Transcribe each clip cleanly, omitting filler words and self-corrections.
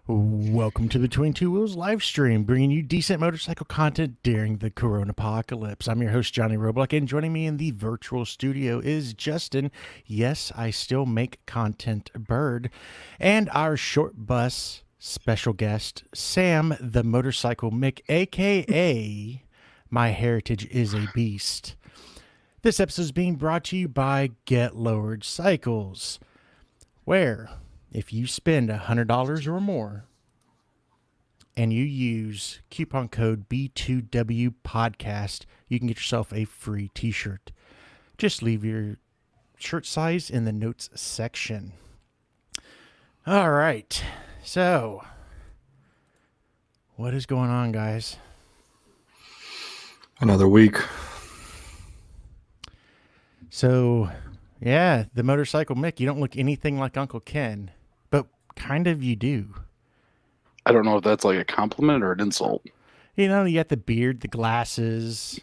Welcome to Between Two Wheels live stream, bringing you decent motorcycle content during the Corona apocalypse. I'm your host, Johnny Roblock, and joining me in the virtual studio is Justin. Yes, I still make content, Bird, and our short bus special guest, Sam, the motorcycle Mick, aka My Heritage is a Beast. This episode is being brought to you by Get Lowered Cycles, where if you spend $100 or more and you use coupon code B2W podcast, you can get yourself a free t-shirt. Just leave your shirt size in the notes section. All right. So, what is going on, guys? Another week. So, yeah, the motorcycle Mick, you don't look anything like Uncle Ken, but kind of you do. I don't know if that's like a compliment or an insult. You know, you got the beard, the glasses.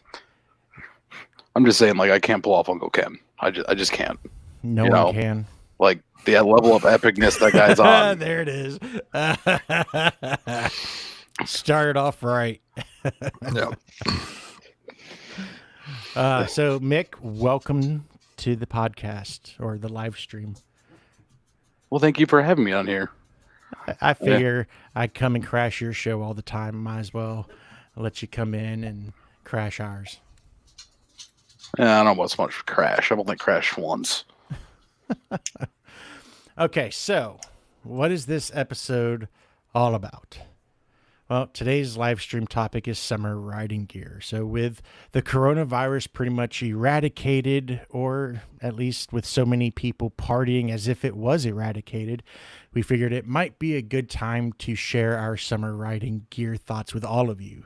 I'm just saying, like, I can't pull off Uncle Ken. I just can't. No one can. Like, the level of epicness that guy's on. There it is. Started off right. Yeah. So, Mick, welcome to the podcast or the live stream. Well, thank you for having me on here. I figure I'd come and crash your show all the time. Might as well let you come in and crash ours. Yeah, I don't want so much crash. I've only crashed once. Okay, so what is this episode all about? Well, today's live stream topic is summer riding gear. So with the coronavirus pretty much eradicated, or at least with so many people partying as if it was eradicated, we figured it might be a good time to share our summer riding gear thoughts with all of you.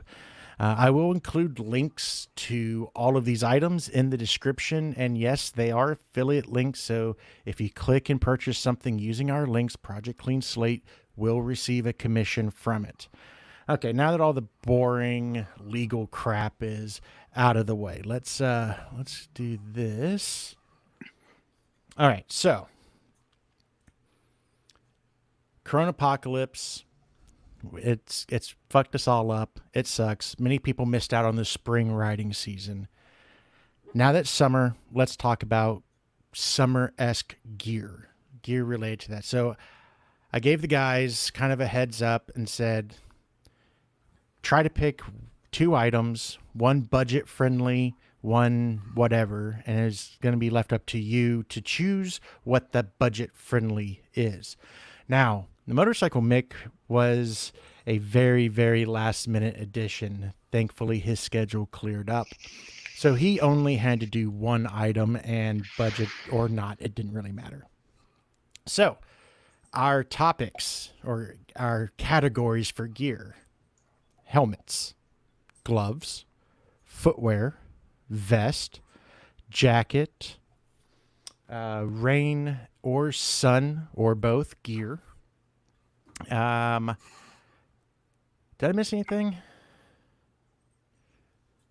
I will include links to all of these items in the description, and yes, they are affiliate links, so if you click and purchase something using our links, Project Clean Slate will receive a commission from it. Okay, now that all the boring legal crap is out of the way, let's do this. All right, so Corona apocalypse. It's fucked us all up. It sucks. Many people missed out on the spring riding season. Now that summer, let's talk about summer-esque gear related to that. So I gave the guys kind of a heads up and said, try to pick 2 items, one budget friendly, one whatever, and it's going to be left up to you to choose what the budget friendly is. Now, the motorcycle Mick was a very, very last minute addition. Thankfully, his schedule cleared up. So he only had to do one item, and budget or not, it didn't really matter. So our topics or our categories for gear: helmets, gloves, footwear, vest, jacket, rain or sun or both gear. Did I miss anything?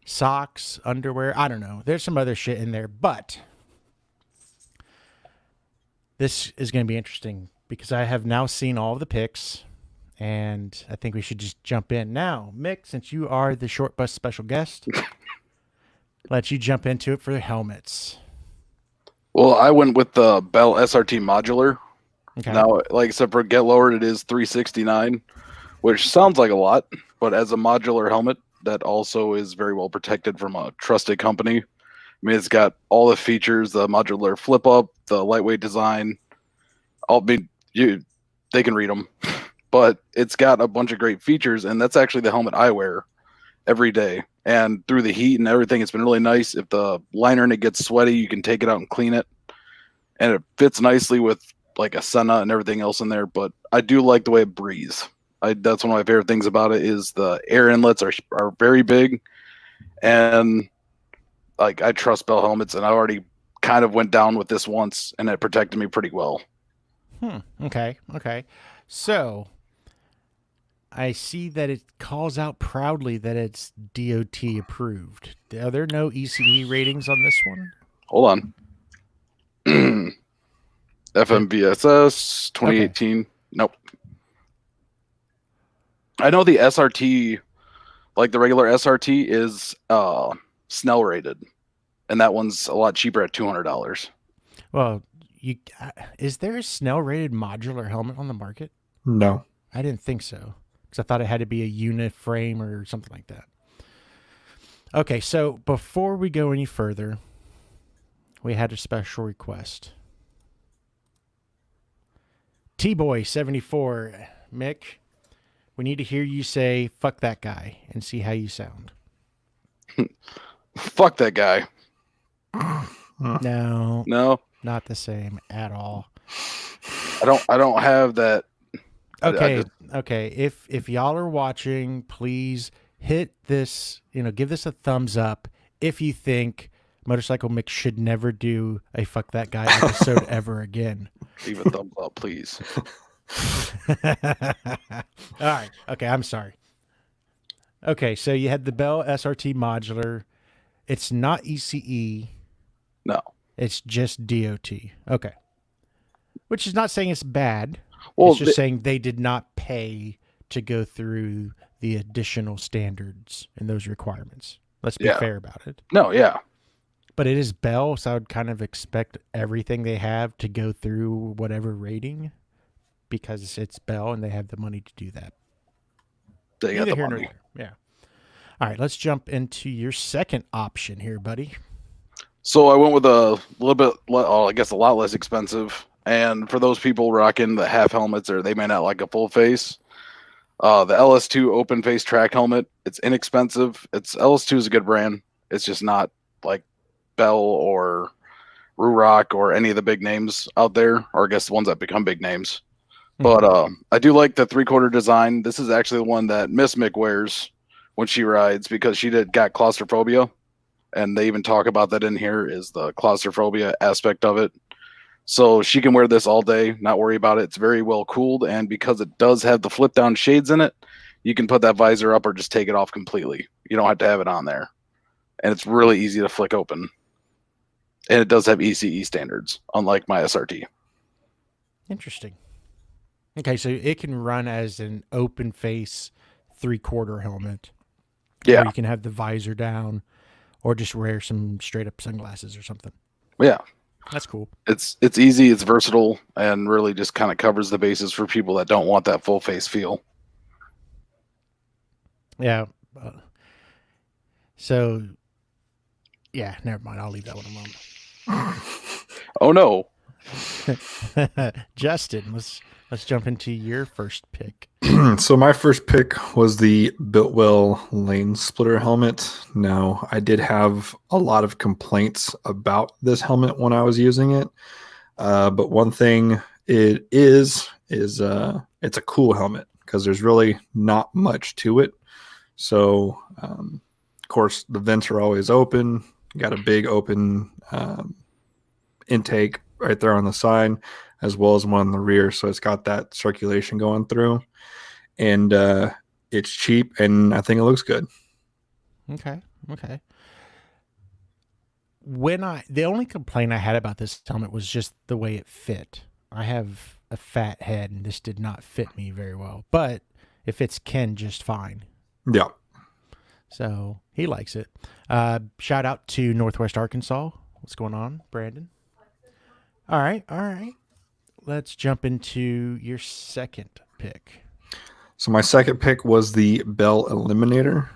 Socks, underwear, I don't know. There's some other shit in there, but this is going to be interesting because I have now seen all of the picks. And I think we should just jump in now. Mick, since you are the short bus special guest, let you jump into it for the helmets. Well, I went with the Bell SRT modular. Okay. Now, like I said, for Get Lowered, it is $369, which sounds like a lot, but as a modular helmet, that also is very well protected from a trusted company. I mean, it's got all the features, the modular flip up, the lightweight design. They can read them. But it's got a bunch of great features, and that's actually the helmet I wear every day. And through the heat and everything, it's been really nice. If the liner in it gets sweaty, you can take it out and clean it. And it fits nicely with like a Senna and everything else in there. But I do like the way it breathes. That's one of my favorite things about it is the air inlets are very big. And like I trust Bell helmets, and I already kind of went down with this once, and it protected me pretty well. Okay. So I see that it calls out proudly that it's DOT approved. Are there no ECE ratings on this one? Hold on. FMVSS 2018. Okay. Nope. I know the SRT, like the regular SRT, is Snell rated, and that one's a lot cheaper at $200. Well, you is there a Snell rated modular helmet on the market? No. I didn't think so because I thought it had to be a unit frame or something like that. Okay, so before we go any further, we had a special request. T-Boy74, Mick, we need to hear you say "fuck that guy" and see how you sound. Fuck that guy. No, No, not the same at all. I don't have that. Okay, okay. If y'all are watching, please hit this. Give this a thumbs up if you think Motorcycle Mick should never do a "fuck that guy" episode ever again. Leave a thumbs up, please. All right. Okay, I'm sorry. Okay, so you had the Bell SRT modular. It's not ECE. No. It's just DOT. Okay. Which is not saying it's bad. Well, It's just saying they did not pay to go through the additional standards and those requirements. Let's be fair about it. No, yeah. But it is Bell, so I would kind of expect everything they have to go through whatever rating because it's Bell and they have the money to do that. They got Neither the here nor money. there. Yeah. All right, let's jump into your second option here, buddy. So I went with a little bit, I guess a lot less expensive. And for those people rocking the half helmets or they may not like a full face, the LS2 open face track helmet, it's inexpensive. LS2 is a good brand. It's just not like Bell or Ruroc or any of the big names out there, or I guess the ones that become big names. But I do like the 3/4 design. This is actually the one that Miss Mick wears when she rides because she got claustrophobia. And they even talk about that in here is the claustrophobia aspect of it. So she can wear this all day, not worry about it. It's very well cooled. And because it does have the flip down shades in it, you can put that visor up or just take it off completely. You don't have to have it on there. And it's really easy to flick open. And it does have ECE standards, unlike my SRT. Interesting. Okay, so it can run as an open face 3/4 helmet. Yeah. Or you can have the visor down or just wear some straight up sunglasses or something. Yeah. That's cool. It's easy, it's versatile, and really just kind of covers the bases for people that don't want that full face feel. Yeah. So, yeah, never mind. I'll leave that one alone. Oh no. Justin, let's jump into your first pick. So my first pick was the Biltwell lane splitter helmet. Now, I did have a lot of complaints about this helmet when I was using it. But one thing it is it's a cool helmet because there's really not much to it. So, of course, the vents are always open. You got a big open intake right there on the side, as well as one on the rear. So it's got that circulation going through. And it's cheap, and I think it looks good. Okay. The only complaint I had about this helmet was just the way it fit. I have a fat head, and this did not fit me very well. But it fits Ken just fine. Yeah. So he likes it. Shout out to Northwest Arkansas. What's going on, Brandon? All right. Let's jump into your second pick. So my second pick was the Bell Eliminator.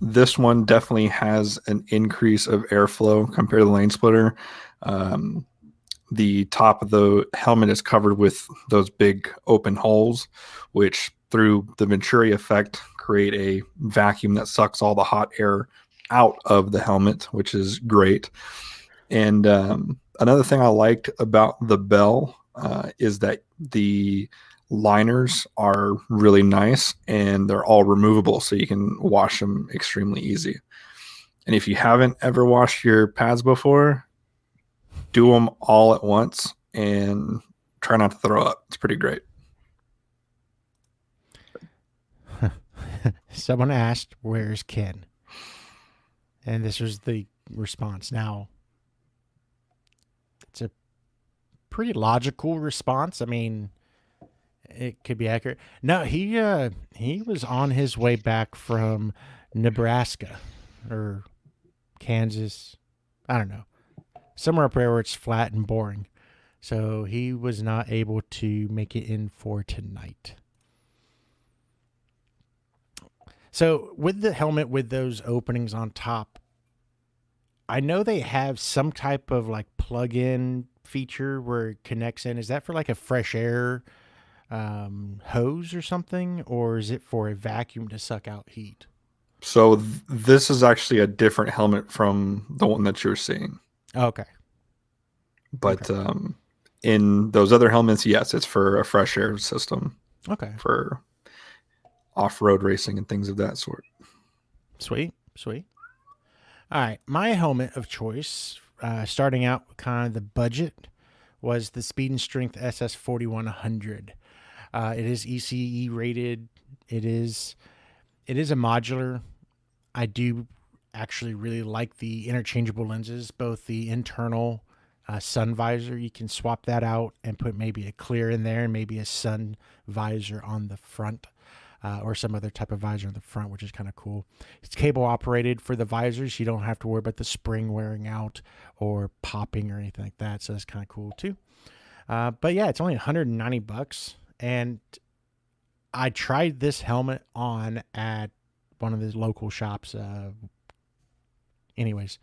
This one definitely has an increase of airflow compared to the lane splitter. The top of the helmet is covered with those big open holes, which through the Venturi effect create a vacuum that sucks all the hot air out of the helmet, which is great. And another thing I liked about the Bell is that the liners are really nice and they're all removable, so you can wash them extremely easy. And if you haven't ever washed your pads before, do them all at once and try not to throw up. It's pretty great. Someone asked, "Where's Ken?" And this was the response. Now, it's a pretty logical response. I mean, It could be accurate. No, he was on his way back from Nebraska or Kansas. I don't know. Somewhere up there where it's flat and boring. So he was not able to make it in for tonight. So with the helmet with those openings on top, I know they have some type of like plug-in feature where it connects in. Is that for like a fresh air hose or something, or is it for a vacuum to suck out heat? So this is actually a different helmet from the one that you're seeing. Okay. But in those other helmets, yes, it's for a fresh air system Okay. for off-road racing and things of that sort. Sweet. All right. My helmet of choice, starting out with kind of the budget, was the Speed and Strength SS 4100. It is ECE rated. It is a modular. I do actually really like the interchangeable lenses, both the internal sun visor. You can swap that out and put maybe a clear in there and maybe a sun visor on the front. Or some other type of visor on the front, which is kind of cool. It's cable operated for the visors. You don't have to worry about the spring wearing out or popping or anything like that. So that's kind of cool too. But yeah, it's only $190, and I tried this helmet on at one of the local shops. Anyways,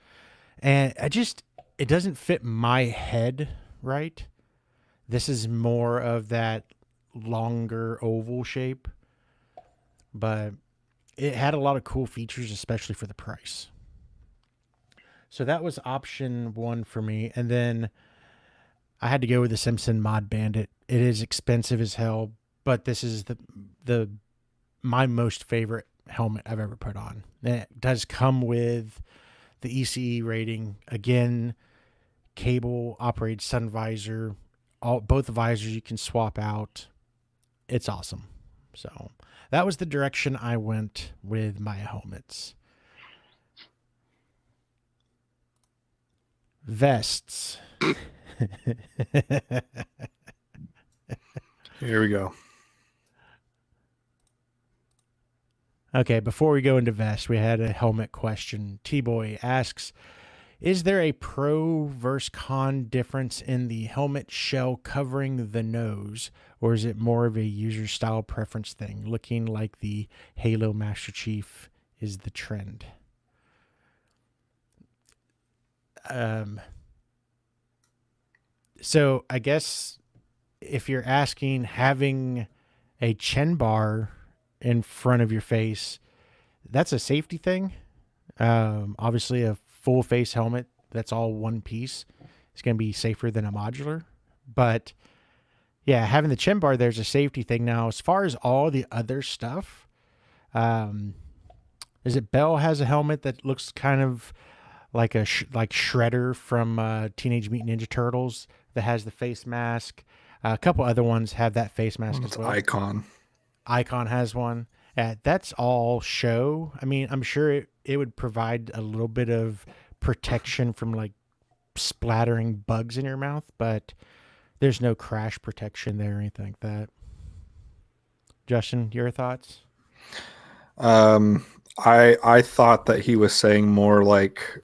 and it doesn't fit my head right. This is more of that longer oval shape, but it had a lot of cool features, especially for the price. So that was option one for me. And then I had to go with the Simpson Mod Bandit. It is expensive as hell, but this is the my most favorite helmet I've ever put on. And it does come with the ECE rating. Again, cable operated sun visor. Both the visors you can swap out. It's awesome. So that was the direction I went with my helmets. Vests. Here we go. Okay, before we go into vests, we had a helmet question. T-Boy asks, is there a pro versus con difference in the helmet shell covering the nose, or is it more of a user style preference thing, looking like the Halo Master Chief is the trend? So I guess if you're asking, having a chin bar in front of your face, that's a safety thing. Obviously, a full face helmet that's all one piece is going to be safer than a modular. But yeah, having the chin bar there's a safety thing. Now, as far as all the other stuff, is it Bell has a helmet that looks kind of like like Shredder from Teenage Mutant Ninja Turtles that has the face mask. A couple other ones have that face mask as It's well. Icon. Icon has one. That's all show. I mean, I'm sure it would provide a little bit of protection from like splattering bugs in your mouth, but there's no crash protection there or anything like that. Justin, your thoughts? I thought that he was saying more like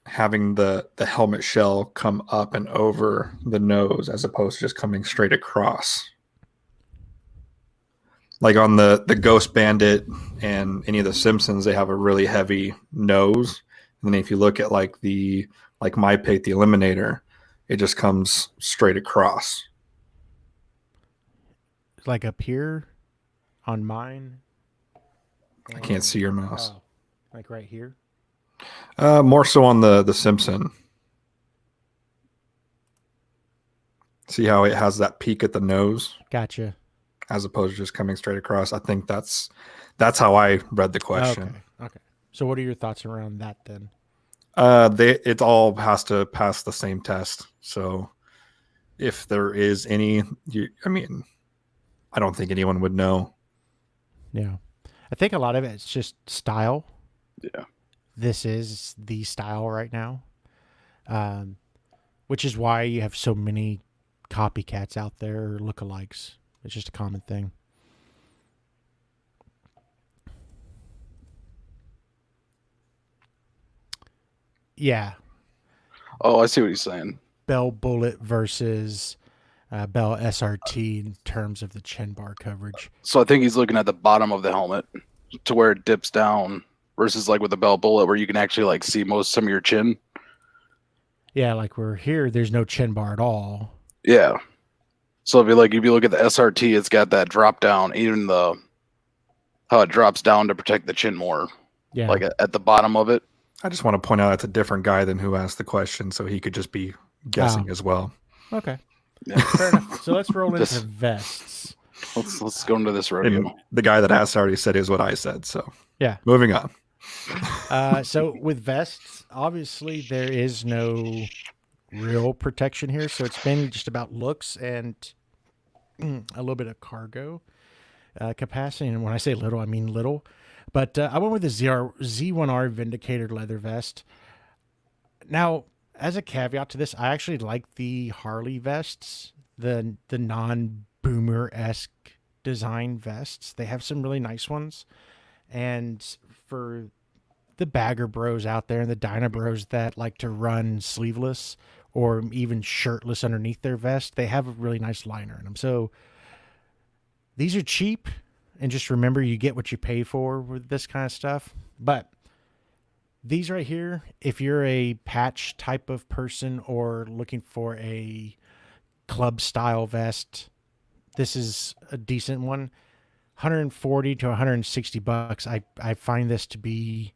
having the helmet shell come up and over the nose as opposed to just coming straight across. Like on the Ghost Bandit and any of the Simpsons, they have a really heavy nose. And then if you look at like my pick, the Eliminator, it just comes straight across. Like up here on mine. I can't see your mouse. Like right here. More so on the Simpson. See how it has that peak at the nose? Gotcha. As opposed to just coming straight across. I think that's how I read the question. Okay. So what are your thoughts around that then? It all has to pass the same test. So if there is any, I don't think anyone would know. Yeah. I think a lot of it's just style. Yeah. This is the style right now. Which is why you have so many copycats out there, or lookalikes. It's just a common thing. Yeah, Oh, I see what he's saying. Bell Bullet versus Bell SRT in terms of the chin bar coverage. So I think he's looking at the bottom of the helmet to where it dips down versus like with the Bell Bullet where you can actually like see some of your chin. Yeah, like we're here, there's no chin bar at all. Yeah. So if you look at the SRT, it's got that drop down, even how it drops down to protect the chin more. Yeah. Like at the bottom of it. I just want to point out that's a different guy than who asked the question, so he could just be guessing as well. Okay. Yeah. Fair enough. So let's roll into vests. Let's go into this rodeo. And the guy that asked already said is what I said, so yeah. Moving on. So with vests, obviously there is no real protection here, so it's been just about looks and a little bit of cargo capacity. And when I say little, I mean little. But I went with the Z1R Vindicator leather vest. Now, as a caveat to this, I actually like the Harley vests, the non-boomer-esque design vests. They have some really nice ones. And for the bagger bros out there and the Dyna bros that like to run sleeveless or even shirtless underneath their vest, they have a really nice liner in them. So these are cheap. And just remember, you get what you pay for with this kind of stuff. But these right here, if you're a patch type of person or looking for a club style vest, this is a decent one. 140 to 160 bucks. I find this to be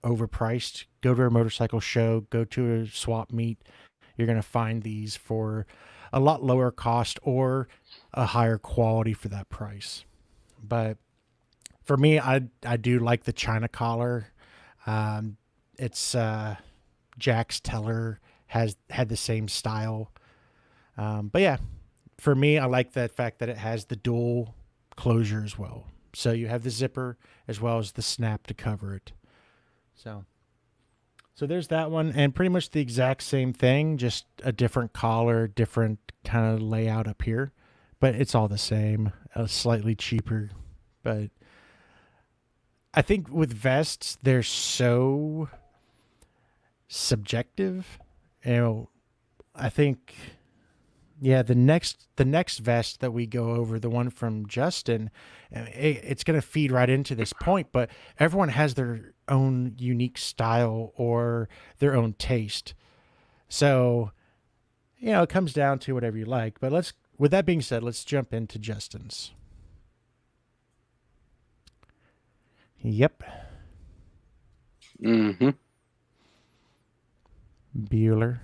overpriced. Go to a motorcycle show, go to a swap meet. You're going to find these for a lot lower cost or a higher quality for that price. But for me, I do like the China collar. It's Jax Teller had the same style. But yeah, for me, I like the fact that it has the dual closure as well. So you have the zipper as well as the snap to cover it. So there's that one, and pretty much the exact same thing, just a different collar, different kind of layout up here. But it's all the same, slightly cheaper. But I think with vests, they're so subjective. I think, yeah, the next vest that we go over, the one from Justin, it's going to feed right into this point, but everyone has their own unique style or their own taste. So, it comes down to whatever you like. But with that being said, let's jump into Justin's. Yep. Mm-hmm. Bueller.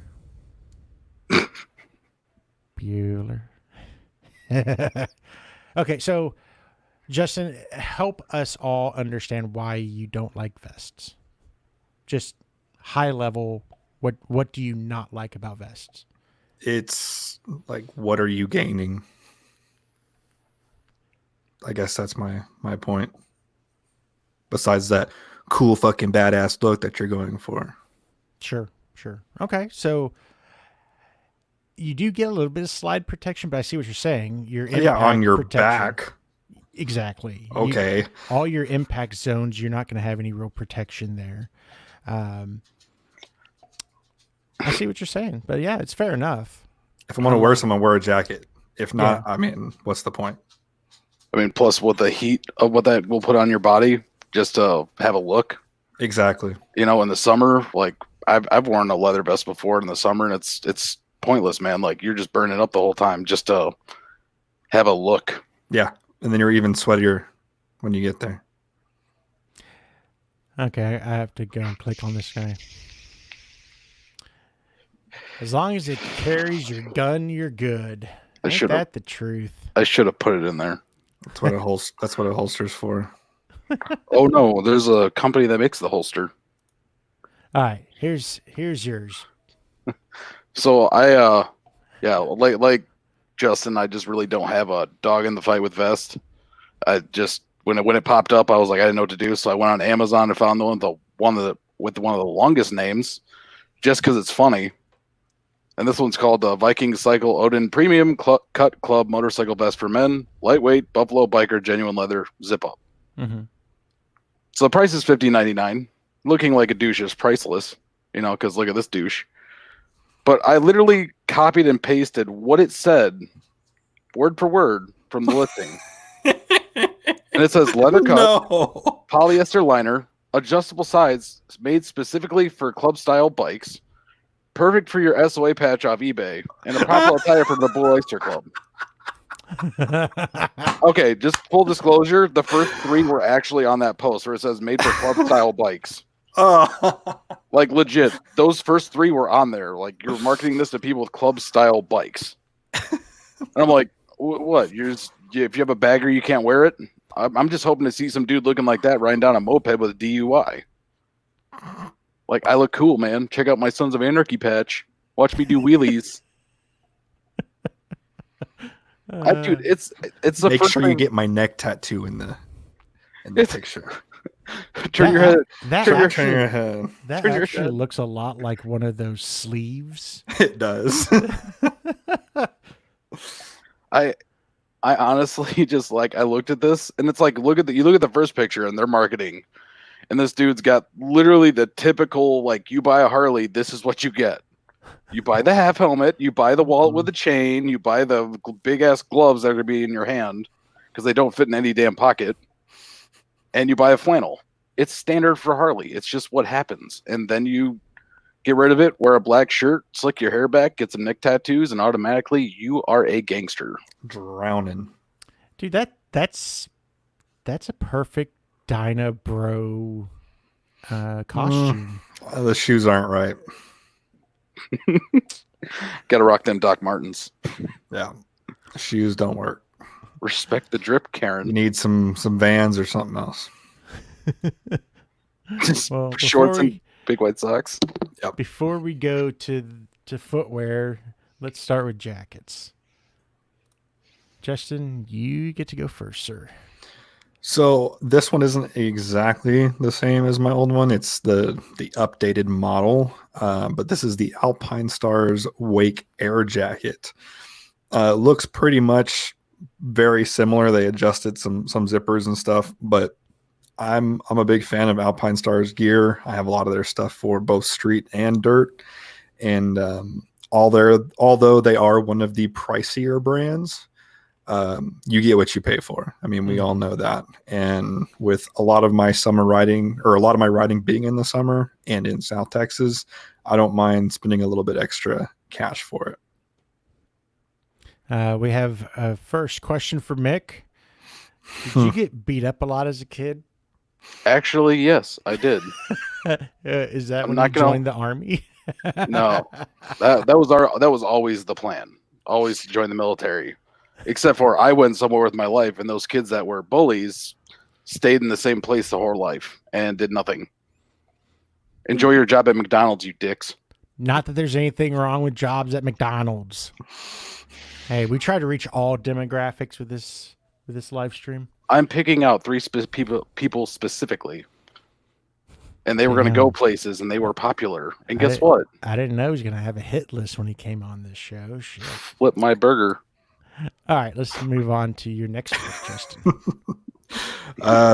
Bueller. Okay, so Justin, help us all understand why you don't like vests. Just high level, what do you not like about vests? It's like, what are you gaining? I guess that's my point. Besides that cool fucking badass look that you're going for. Sure. Okay, so you do get a little bit of slide protection, but I see what you're saying. Your on your protection. back. Exactly. Okay. All your impact zones, you're not going to have any real protection there. I see what you're saying, but yeah, it's fair enough. If I'm going to wear some, I'll wear a jacket. If not, Yeah. I mean, what's the point? I mean, plus with the heat of what that will put on your body, just to have a look. Exactly. In the summer, like I've worn a leather vest before in the summer, and it's pointless, man. Like you're just burning up the whole time just to have a look. Yeah, and then you're even sweatier when you get there. Okay, I have to go and click on this guy. As long as it carries your gun, you're good. Ain't that the truth? I should have put it in there. That's what a holster's for. Oh no, there's a company that makes the holster. All right, here's yours. So I like Justin, I just really don't have a dog in the fight with vest. I just when it popped up, I was like, I didn't know what to do, so I went on Amazon and found with one of the longest names, just because it's funny. And this one's called Viking Cycle Odin Premium Cut Club Motorcycle Vest for Men. Lightweight, Buffalo Biker, genuine leather, zip up. Mm-hmm. So the price is $15.99. Looking like a douche is priceless, because look at this douche. But I literally copied and pasted what it said, word for word, from the listing. And it says leather cut, polyester liner, adjustable sides made specifically for club style bikes, perfect for your SOA patch off eBay, and a proper attire for the Blue Oyster Club. Okay, just full disclosure, the first 3 were actually on that post where it says made for club style bikes. Like legit, those first 3 were on there. Like, you're marketing this to people with club style bikes. And I'm like, what? If you have a bagger, you can't wear it? I'm just hoping to see some dude looking like that riding down a moped with a DUI. Like, I look cool, man. Check out my Sons of Anarchy patch. Watch me do wheelies. Dude, it's the Make first sure thing. you get my neck tattoo in the picture. Turn your head. That Turn actually, your head. that turn your actually head. looks a lot like one of those sleeves. It does. I honestly just I looked at this and it's like you look at the first picture and their marketing, and this dude's got literally the typical you buy a Harley, this is what you get. You buy the half helmet, you buy the wallet with the chain, you buy the big ass gloves that are gonna be in your hand because they don't fit in any damn pocket, and you buy a flannel. It's standard for Harley. It's just what happens, and then you get rid of it, wear a black shirt, slick your hair back, get some neck tattoos, and automatically you are a gangster. Drowning. Dude, that's a perfect Dyna Bro costume. The shoes aren't right. Gotta rock them Doc Martens. Yeah. Shoes don't work. Respect the drip, You Karen. need some Vans or something else. Just Well, shorts and big white socks. before we go to footwear, let's start with jackets. Justin, you get to go first, sir. So this one isn't exactly the same as my old one. It's the updated model, but this is the Alpine Stars Wake Air Jacket. Looks pretty much very similar. They adjusted some zippers and stuff, but I'm a big fan of Alpine Stars gear. I have a lot of their stuff for both street and dirt, and although they are one of the pricier brands, you get what you pay for. I mean, we all know that. And with a lot of my summer riding, or a lot of my riding being in the summer and in South Texas, I don't mind spending a little bit extra cash for it. We have a first question for Mick. Did you get beat up a lot as a kid? Actually, yes, I did. Is that I'm when not you gonna- joined the army? No, that was always the plan. Always to join the military. Except for I went somewhere with my life, and those kids that were bullies stayed in the same place the whole life and did nothing. Enjoy your job at McDonald's, you dicks. Not that there's anything wrong with jobs at McDonald's. Hey, we try to reach all demographics with this live stream. I'm picking out 3 people specifically, and they were going to go places, and they were popular. And guess what? I didn't know he was going to have a hit list when he came on this show. Shit. Flip my burger. All right, let's move on to your next pick, Justin.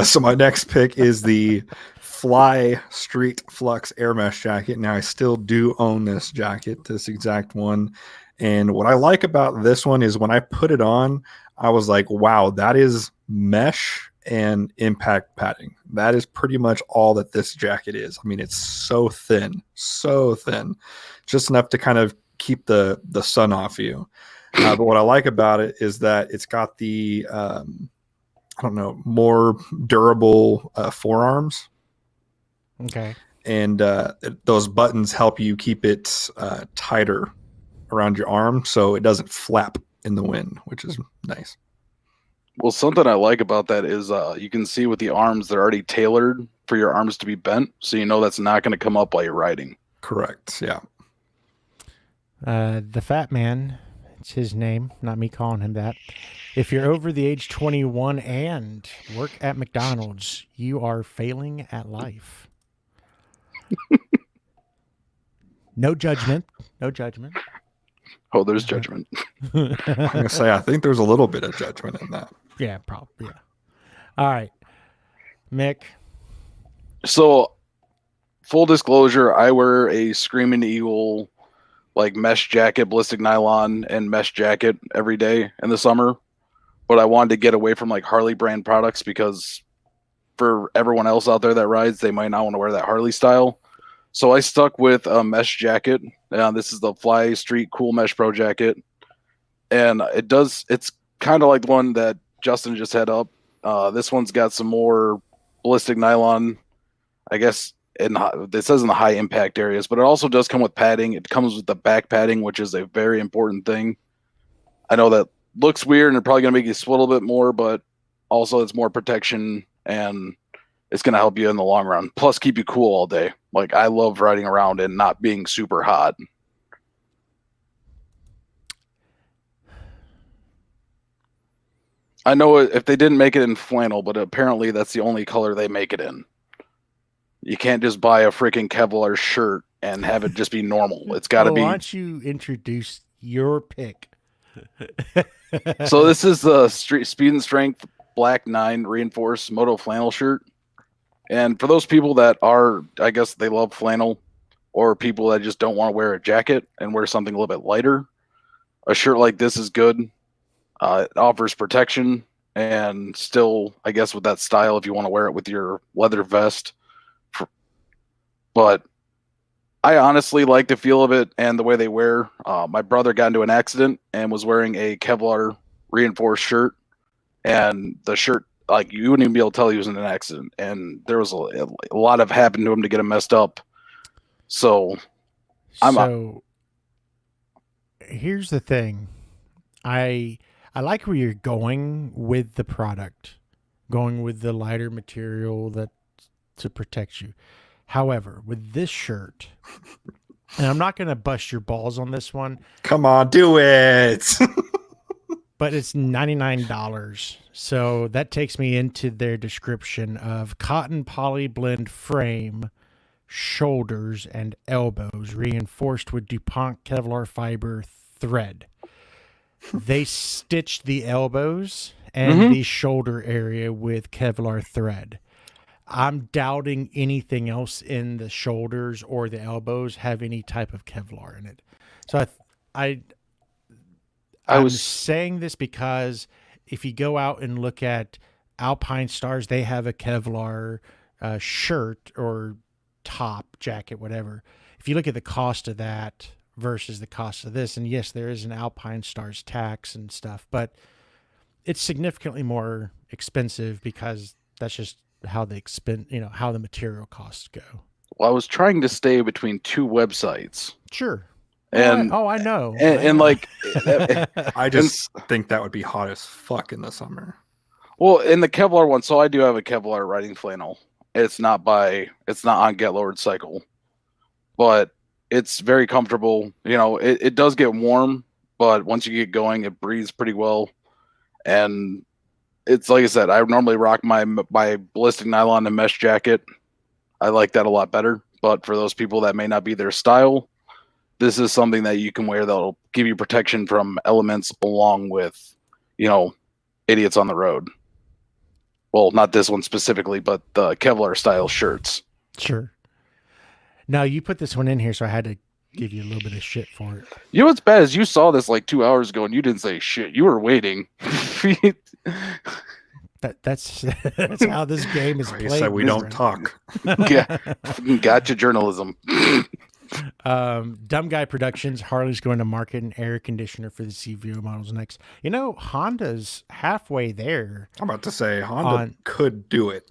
So my next pick is the Fly Street Flux Air Mesh jacket. Now I still do own this jacket, this exact one. And what I like about this one is when I put it on, I was like, wow, that is mesh and impact padding. That is pretty much all that this jacket is. I mean, it's so thin, just enough to kind of keep the sun off you. But what I like about it is that it's got the, more durable forearms. Okay. And those buttons help you keep it tighter around your arm so it doesn't flap in the wind, which is nice. Well, something I like about that is you can see with the arms, they're already tailored for your arms to be bent. So you know that's not going to come up while you're riding. Correct. Yeah. The Fat Man, it's his name, not me calling him that. If you're over the age 21 and work at McDonald's, you are failing at life. No judgment. No judgment. Oh, there's judgment. I'm gonna say I think there's a little bit of judgment in that. Yeah, probably. Yeah. All right, Mick. So, full disclosure, I wear a Screaming Eagle like mesh jacket, ballistic nylon, and mesh jacket every day in the summer. But I wanted to get away from like Harley brand products because for everyone else out there that rides, they might not want to wear that Harley style. So I stuck with a mesh jacket. This is the Fly Street Cool Mesh Pro jacket. And it's kind of like the one that Justin just had up. This one's got some more ballistic nylon, I guess. It says in the high impact areas, but it also does come with padding. It comes with the back padding, which is a very important thing. I know that looks weird and it's probably going to make you sweat a little bit more, but also it's more protection and it's going to help you in the long run. Plus, keep you cool all day. Like, I love riding around and not being super hot. I know if they didn't make it in flannel, but apparently that's the only color they make it in. You can't just buy a freaking Kevlar shirt and have it just be normal. It's got to be. Why don't you introduce your pick? So this is the Speed and Strength Black 9 reinforced moto flannel shirt. And for those people that are, I guess they love flannel, or people that just don't want to wear a jacket and wear something a little bit lighter, a shirt like this is good. It offers protection and still, I guess, with that style, if you want to wear it with your leather vest. But I honestly like the feel of it and the way they wear. My brother got into an accident and was wearing a Kevlar reinforced shirt, and the shirt, like, you wouldn't even be able to tell he was in an accident. And there was a lot of happened to him to get him messed up. So here's the thing. I like where you're going with the product, going with the lighter material that to protect you. However, with this shirt, and I'm not going to bust your balls on this one. Come on, do it. But it's $99. So that takes me into their description of cotton poly blend frame, shoulders and elbows reinforced with DuPont Kevlar fiber thread. They stitched the elbows and the shoulder area with Kevlar thread. I'm doubting anything else in the shoulders or the elbows have any type of Kevlar in it. So I'm saying this because if you go out and look at Alpine Stars, they have a Kevlar shirt or top, jacket, whatever. If you look at the cost of that versus the cost of this, and yes, there is an Alpine Stars tax and stuff, but it's significantly more expensive because that's just how they how the material costs go. Well, I was trying to stay between two websites. Sure. And I know. And like, I just think that would be hot as fuck in the summer. Well, in the Kevlar one, so I do have a Kevlar riding flannel. It's not on Get Lowered Cycle, but it's very comfortable. You know, it does get warm, but once you get going, it breathes pretty well. And it's like I said, I normally rock my ballistic nylon and mesh jacket. I like that a lot better. But for those people that may not be their style, this is something that you can wear that'll give you protection from elements along with, idiots on the road. Well, not this one specifically, but the Kevlar style shirts. Sure. Now, you put this one in here, so I had to give you a little bit of shit for it. You know what's bad is you saw this like 2 hours ago and you didn't say shit. You were waiting. That's how this game is played. Said we don't talk. Yeah, gotcha journalism. Dumb Guy Productions, Harley's going to market an air conditioner for the CVO models next. Honda's halfway there. I'm about to say Honda could do it.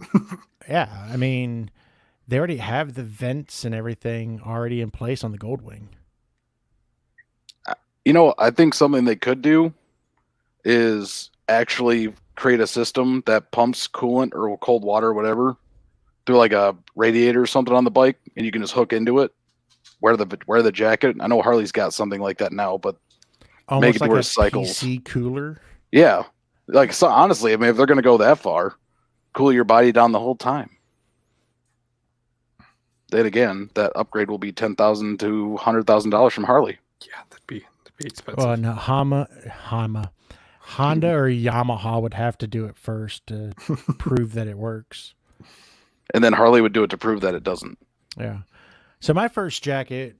Yeah, I mean, they already have the vents and everything already in place on the Goldwing. I think something they could do is actually create a system that pumps coolant or cold water or whatever through like a radiator or something on the bike, and you can just hook into it. Wear the jacket. I know Harley's got something like that now, but almost make it like where a it cycles. PC cooler. Yeah, so honestly, I mean, if they're going to go that far, cool your body down the whole time. Then again, that upgrade will be $10,000 to $100,000 from Harley. Yeah, that'd be be expensive. Well, no, Honda or Yamaha would have to do it first to prove that it works. And then Harley would do it to prove that it doesn't. Yeah. So my first jacket,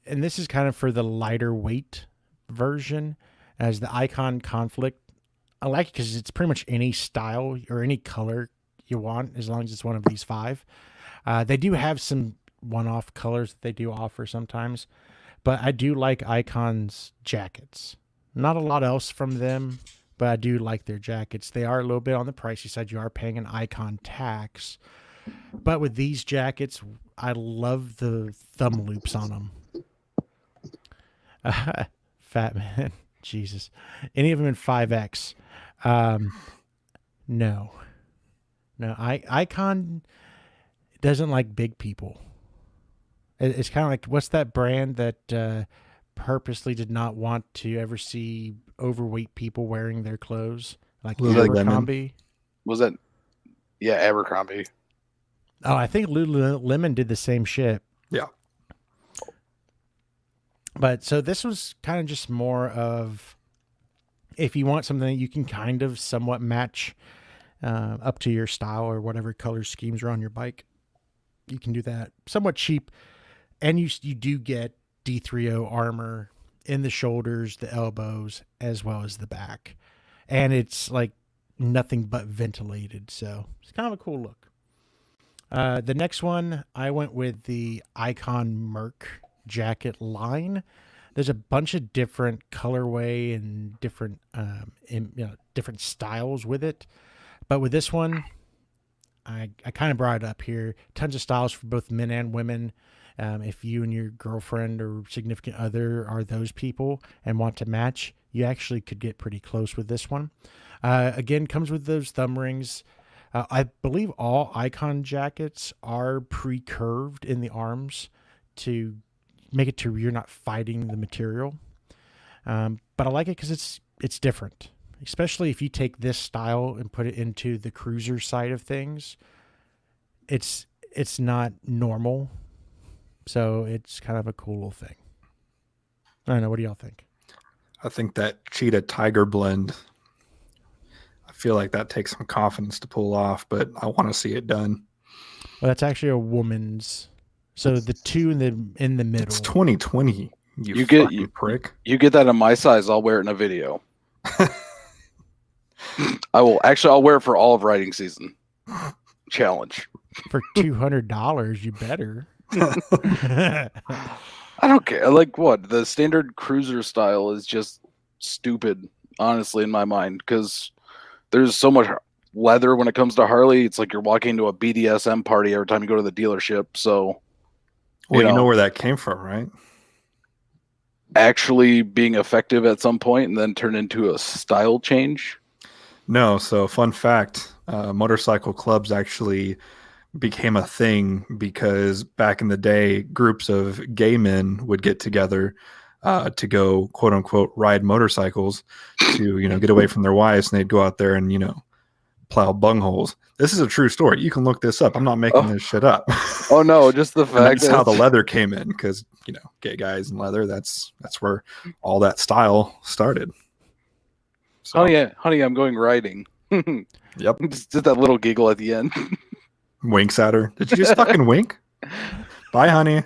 and this is kind of for the lighter weight version, as the Icon Conflict. I like it because it's pretty much any style or any color you want, as long as it's one of these 5. They do have some one-off colors that they do offer sometimes, but I do like Icon's jackets. Not a lot else from them, but I do like their jackets. They are a little bit on the pricey side. You are paying an Icon tax. But with these jackets, I love the thumb loops on them. Fat man. Jesus. Any of them in 5X? No. Icon doesn't like big people. It's kind of like, what's that brand that purposely did not want to ever see overweight people wearing their clothes? Like Abercrombie? Was that? Yeah, Abercrombie. Oh, I think Lululemon did the same shit. Yeah. But so this was kind of just more of, if you want something that you can kind of somewhat match up to your style or whatever color schemes are on your bike, you can do that somewhat cheap. And you do get D3O armor in the shoulders, the elbows, as well as the back. And it's like nothing but ventilated. So it's kind of a cool look. The next one, I went with the Icon Merc jacket line. There's a bunch of different colorway and different different styles with it. But with this one, I kind of brought it up here. Tons of styles for both men and women. If you and your girlfriend or significant other are those people and want to match, you actually could get pretty close with this one. Again, comes with those thumb rings. I believe all Icon jackets are pre-curved in the arms to make it to where you're not fighting the material. But I like it because it's different, especially if you take this style and put it into the cruiser side of things. It's not normal, so it's kind of a cool little thing. I don't know. What do y'all think? I think that cheetah tiger blend, I feel like that takes some confidence to pull off, but I want to see it done. Well, that's actually a woman's. So the two in the middle. It's 2020. You prick. You get that in my size, I'll wear it in a video. I'll wear it for all of riding season. Challenge. For $200, you better. I don't care. Like, what? The standard cruiser style is just stupid, honestly, in my mind, because there's so much leather when it comes to Harley. It's like you're walking into a BDSM party every time you go to the dealership. So, well, you know where that came from, right? Actually being effective at some point and then turn into a style change. No. So, fun fact, motorcycle clubs actually became a thing because back in the day, groups of gay men would get together to go, quote unquote, ride motorcycles to, get away from their wives, and they'd go out there and, plow bungholes. This is a true story. You can look this up. I'm not making this shit up. Oh no, just the fact that's how the leather came in, because gay guys and leather, that's where all that style started. So. Honey, I'm going riding. Yep. Just did that little giggle at the end. Winks at her. Did you just fucking wink? Bye, honey.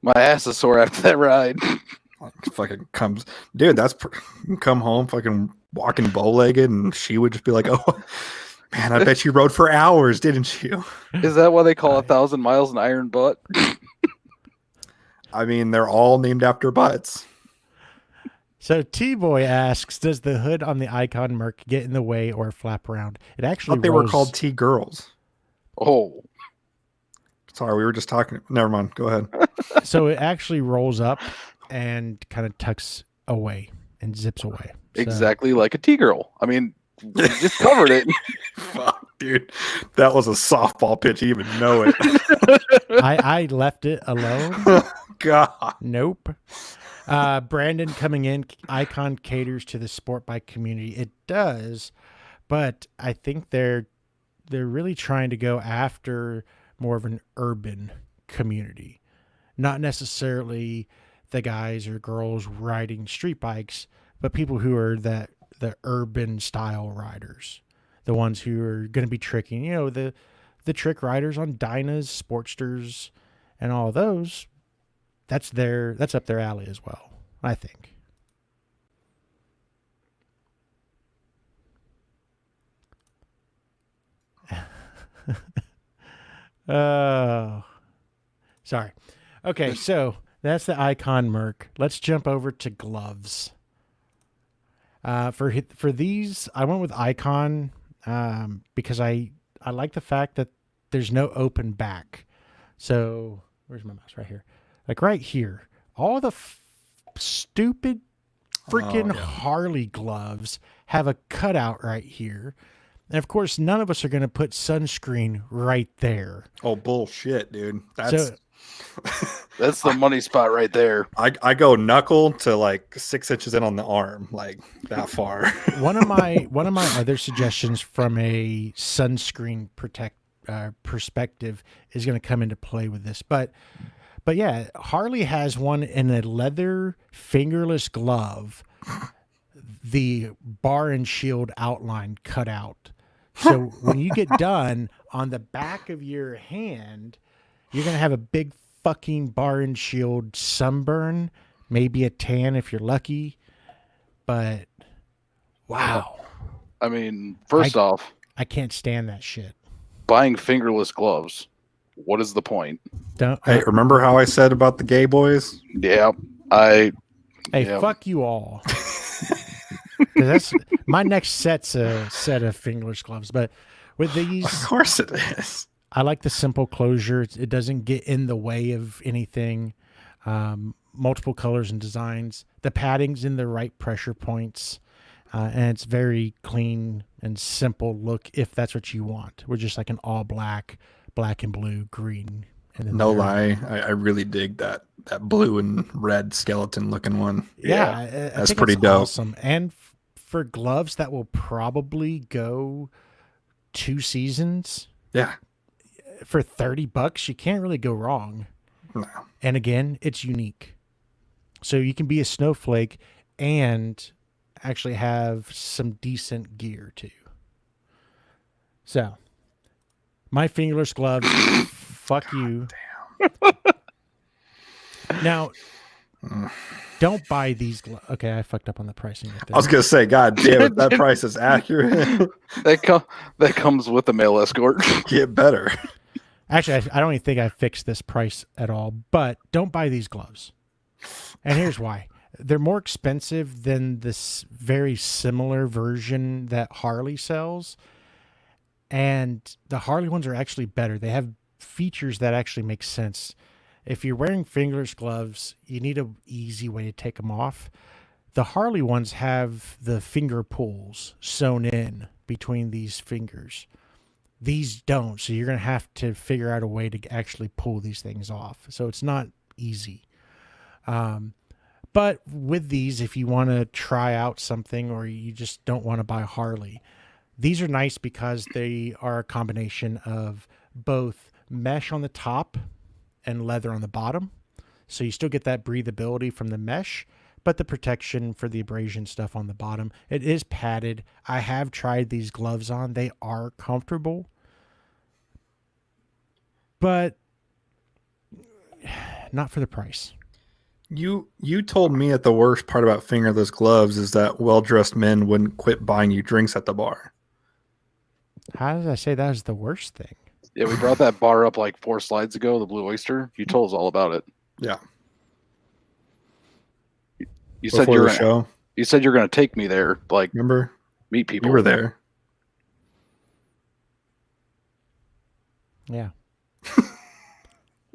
My ass is sore after that ride. Fucking comes, dude. Come home, fucking walking bow-legged, and she would just be like, "Oh, man, I bet you rode for hours, didn't you?" Is that why they call 1,000 miles an iron butt? I mean, they're all named after butts. So T-Boy asks, does the hood on the Icon Merc get in the way or flap around? It actually they were called T-Girls. Oh. Sorry, we were just talking. Never mind. Go ahead. So it actually rolls up and kind of tucks away and zips away. So. Exactly like a T-girl. I mean, we just covered it. Fuck, dude. That was a softball pitch. You even know it. I left it alone. God. Nope. Brandon coming in, Icon caters to the sport bike community. It does, but I think they're really trying to go after more of an urban community, not necessarily the guys or girls riding street bikes, but people who are the urban style riders, the ones who are going to be tricking, the trick riders on Dynas, Sportsters, and all those. That's up their alley as well, I think. Oh, sorry. Okay, so that's the Icon Merc. Let's jump over to gloves. For these, I went with Icon because I like the fact that there's no open back. So where's my mouse? Right here, like right here. All the stupid freaking Harley gloves have a cutout right here. And of course, none of us are going to put sunscreen right there. Oh, bullshit, dude. That's the money spot right there. I go knuckle to like 6 inches in on the arm, like that far. one of my other suggestions from a sunscreen perspective is going to come into play with this, but yeah, Harley has one in a leather fingerless glove, the bar and shield outline cut out. So when you get done, on the back of your hand, you're going to have a big fucking bar and shield sunburn, maybe a tan if you're lucky. But wow. I mean, first off, I can't stand that shit. Buying fingerless gloves. What is the point? Hey, remember how I said about the gay boys? Yeah. Fuck you all. That's my next set's a set of fingerless gloves, but with these, of course it is. I like the simple closure. It doesn't get in the way of anything. Multiple colors and designs. The padding's in the right pressure points, and it's very clean and simple look if that's what you want. We're just like an all black and blue, green. And then no lie, I really dig that blue and red skeleton looking one. Yeah, that's pretty dope. Awesome. And for gloves that will probably go 2 seasons. Yeah. For $30, you can't really go wrong. No. And again, it's unique. So you can be a snowflake and actually have some decent gear too. So, my fingerless gloves, fuck you. Damn. Now, don't buy these gloves. Okay, I fucked up on the pricing. I was going to say, God damn it, that price is accurate. that comes with a male escort. Get better. Actually, I don't even think I fixed this price at all, but don't buy these gloves. And here's why. They're more expensive than this very similar version that Harley sells. And the Harley ones are actually better. They have features that actually make sense. If you're wearing fingerless gloves, you need an easy way to take them off. The Harley ones have the finger pulls sewn in between these fingers. These don't, so you're going to have to figure out a way to actually pull these things off. So it's not easy. But with these, if you want to try out something or you just don't want to buy Harley, these are nice because they are a combination of both mesh on the top and leather on the bottom. So you still get that breathability from the mesh, but the protection for the abrasion stuff on the bottom. It is padded. I have tried these gloves on. They are comfortable. But not for the price. You told me that the worst part about fingerless gloves is that well-dressed men wouldn't quit buying you drinks at the bar. How did I say that was the worst thing? Yeah, we brought that bar up like 4 slides ago, the Blue Oyster. You told us all about it. Yeah. You said you're the show. You said you're going to take me there, like remember meet people. You were there. Yeah.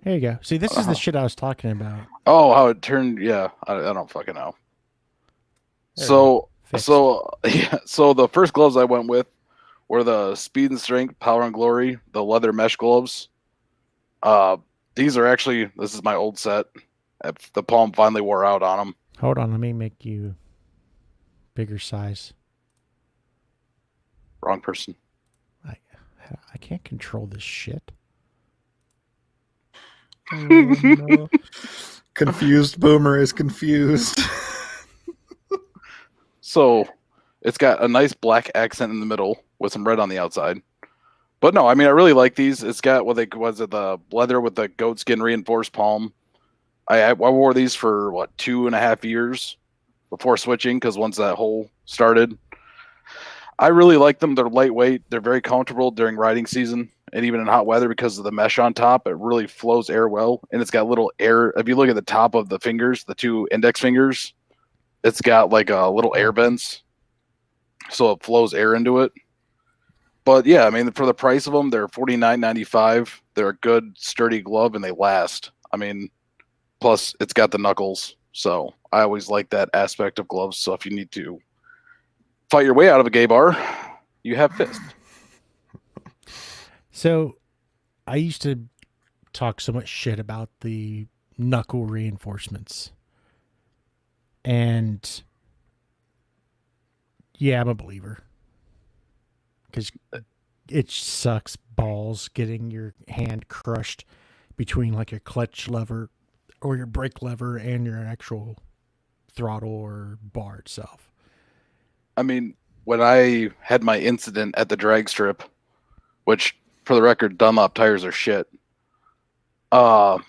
Here you go. See, this is the shit I was talking about. Oh, how it turned. Yeah, I don't fucking know. So the first gloves I went with were the Speed and Strength Power and Glory, the leather mesh gloves. These are actually, this is my old set. The palm finally wore out on them. Hold on, let me make you bigger size. Wrong person. I can't control this shit. No. Confused boomer is confused. So it's got a nice black accent in the middle with some red on the outside. But no, I mean, I really like these. It's got the leather with the goat skin reinforced palm. I wore these for 2.5 years before switching, because once that hole started, I really like them. They're lightweight. They're very comfortable during riding season and even in hot weather because of the mesh on top. It really flows air well, and it's got little air. If you look at the top of the fingers, the two index fingers, it's got like a little air vents, so it flows air into it. But yeah, I mean, for the price of them, they're $49.95. They're a good, sturdy glove, and they last. I mean, plus it's got the knuckles, so I always like that aspect of gloves. So if you need to fight your way out of a gay bar, you have fist. So I used to talk so much shit about the knuckle reinforcements. And yeah, I'm a believer. Because it sucks balls getting your hand crushed between like your clutch lever or your brake lever and your actual throttle or bar itself. I mean, when I had my incident at the drag strip, which for the record, Dunlop tires are shit. No,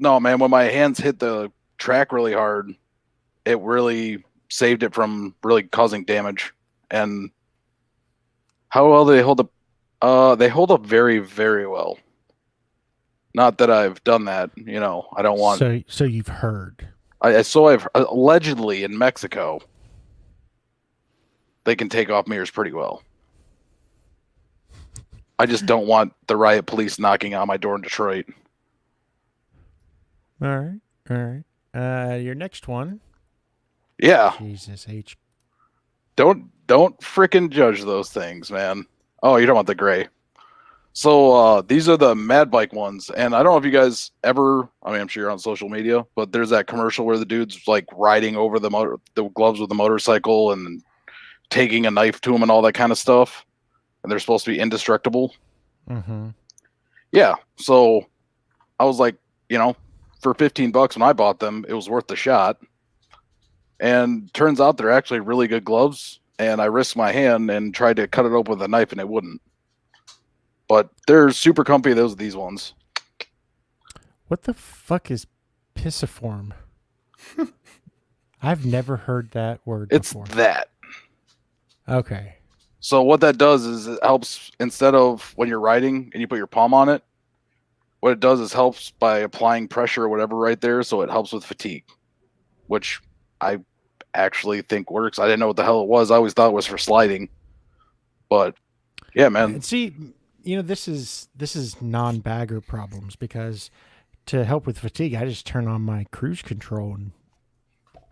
man, when my hands hit the track really hard, it really saved it from really causing damage. And how well do they hold up? They hold up very, very well. Not that I've done that, I don't want. So you've heard. I've allegedly in Mexico, they can take off mirrors pretty well. I just don't want the riot police knocking on my door in Detroit. All right. Your next one. Yeah. Jesus H. Don't frickin' judge those things, man. Oh, you're talking about the gray. So these are the Mad Bike ones, and I don't know if you guys ever. I mean, I'm sure you're on social media, but there's that commercial where the dude's like riding over the gloves with the motorcycle and taking a knife to him and all that kind of stuff, and they're supposed to be indestructible. Mm-hmm. Yeah. So I was like, for $15 when I bought them, it was worth the shot. And turns out they're actually really good gloves. And I risked my hand and tried to cut it open with a knife, and it wouldn't. But they're super comfy. These ones. What the fuck is pisiform? I've never heard that word before. It's that. Okay. So what that does is it helps, instead of when you're riding and you put your palm on it, what it does is helps by applying pressure or whatever right there. So it helps with fatigue, which I actually think works. I didn't know what the hell it was. I always thought it was for sliding. But yeah, man. And see, this is non-bagger problems, because to help with fatigue, I just turn on my cruise control and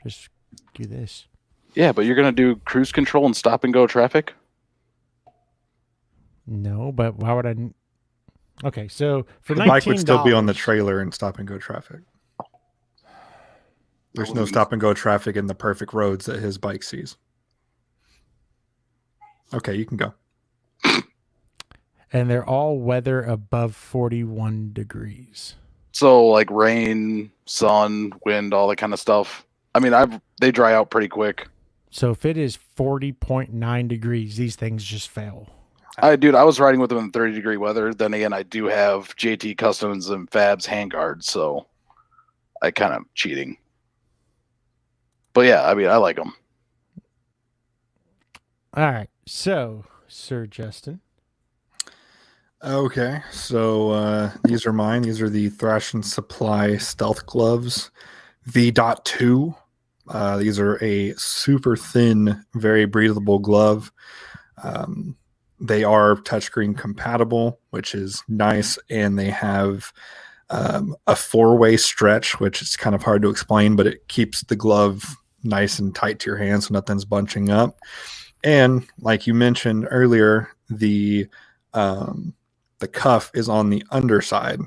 just do this. Yeah, but you're going to do cruise control and stop and go traffic? No, but why would I? Okay, so for the $19, bike would still be on the trailer in stop and go traffic. There's no stop and go traffic in the perfect roads that his bike sees. Okay, you can go. And they're all weather above 41 degrees. So like rain, sun, wind, all that kind of stuff. I mean, they dry out pretty quick. So if it is 40.9 degrees, these things just fail. I was riding with them in 30-degree weather. Then again, I do have JT Customs and Fab's handguards, so I kind of cheating. But yeah, I mean, I like them. All right. So, Sir Justin. Okay, so these are mine. These are the Thrash and Supply Stealth Gloves V.2. These are a super thin, very breathable glove. They are touchscreen compatible, which is nice, and they have a four-way stretch, which is kind of hard to explain, but it keeps the glove nice and tight to your hand so nothing's bunching up. And like you mentioned earlier, the cuff is on the underside,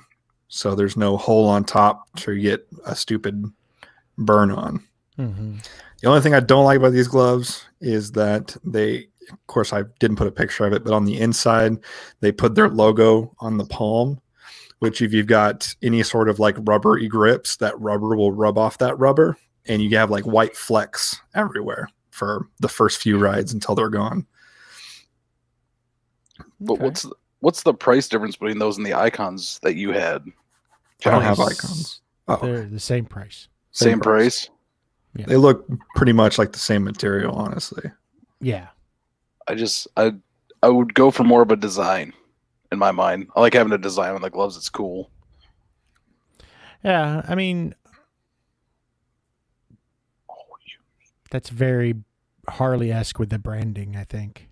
so there's no hole on top to get a stupid burn on. Mm-hmm. The only thing I don't like about these gloves is that of course, I didn't put a picture of it, but on the inside, they put their logo on the palm, which if you've got any sort of like rubbery grips, that rubber will rub off that rubber, and you have like white flecks everywhere for the first few rides until they're gone. But Okay. what's the price difference between those and the icons that you had? I don't Josh? have icons. Oh, They're the same price. Same price. Yeah. They look pretty much like the same material, honestly. Yeah. I would go for more of a design in my mind. I like having a design on the gloves. It's cool. Yeah. I mean, that's very Harley-esque with the branding, I think.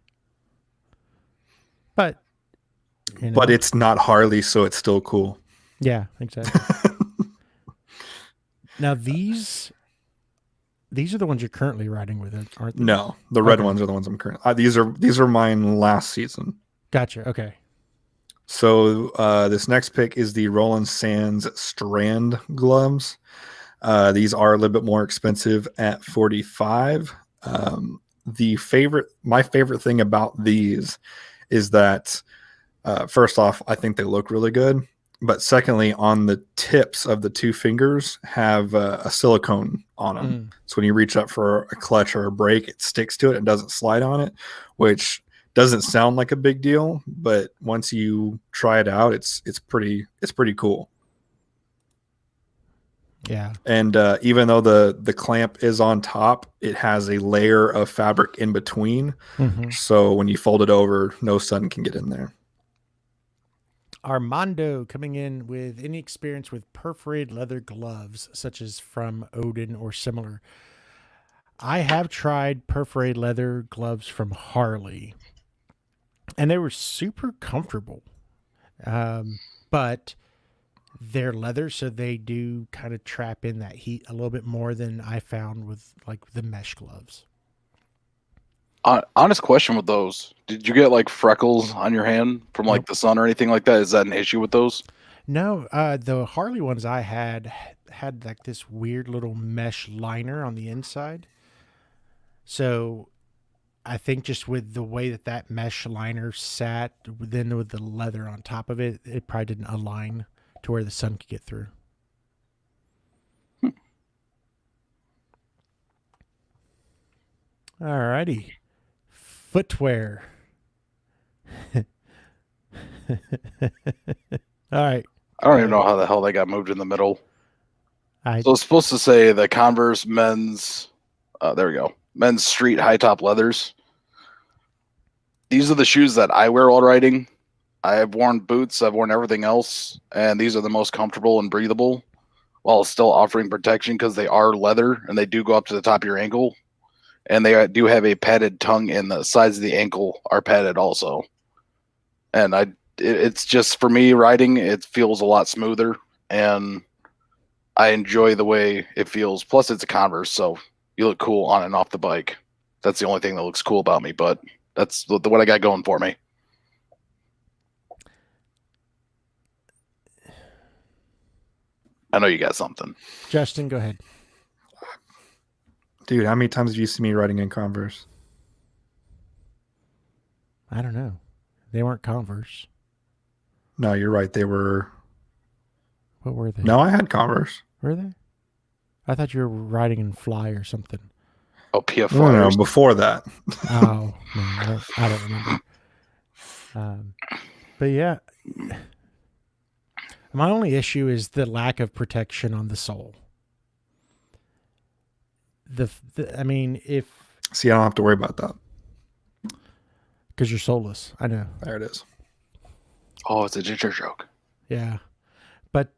But, you know, But it's not Harley, so it's still cool. yeah, exactly. Now these are the ones you're currently riding with, aren't they? No, the red Okay. ones are the ones I'm currently. These are mine last season. Gotcha. Okay. So this next pick is the Roland Sands Strand gloves. These are a little bit more expensive at $45. My favorite thing about these is that first off, I think they look really good. But secondly, on the tips of the two fingers have a silicone on them. So when you reach up for a clutch or a brake, it sticks to it and doesn't slide on it, which doesn't sound like a big deal. But once you try it out, it's pretty cool. Yeah. And even though the clamp is on top, it has a layer of fabric in between. Mm-hmm. So when you fold it over, no sun can get in there. Armando coming in with any experience with perforated leather gloves, such as from Odin or similar. I have tried perforated leather gloves from Harley, and they were super comfortable. But they're leather, so they do kind of trap in that heat a little bit more than I found with like the mesh gloves. Honest question with those. Did you get like freckles on your hand from like Nope. the sun or anything like that? Is that an issue with those? No, the Harley ones I had like this weird little mesh liner on the inside. So I think just with the way that mesh liner sat, then with the leather on top of it, it probably didn't align to where the sun could get through. Alrighty. Footwear. All right. I don't even know how the hell they got moved in the middle. I So it's supposed to say the Converse men's. There we go. Men's street high top leathers. These are the shoes that I wear while riding. I have worn boots. I've worn everything else, and these are the most comfortable and breathable, while still offering protection because they are leather and they do go up to the top of your ankle, and they do have a padded tongue, and the sides of the ankle are padded also. And it's just for me riding, it feels a lot smoother, and I enjoy the way it feels. Plus, it's a Converse, so you look cool on and off the bike. That's the only thing that looks cool about me, but that's what I got going for me. I know you got something. Justin, go ahead. Dude, how many times have you seen me riding in Converse? I don't know. They weren't Converse. No, you're right. They were. What were they? No, I had Converse. Were they? I thought you were riding in Fly or something. Oh, PF No, Flyers. before that. Oh man, I don't remember. But yeah, my only issue is the lack of protection on the sole. I mean, if See, I don't have to worry about that. because you're soulless, I know. There it is. Oh, it's a ginger joke. Yeah, but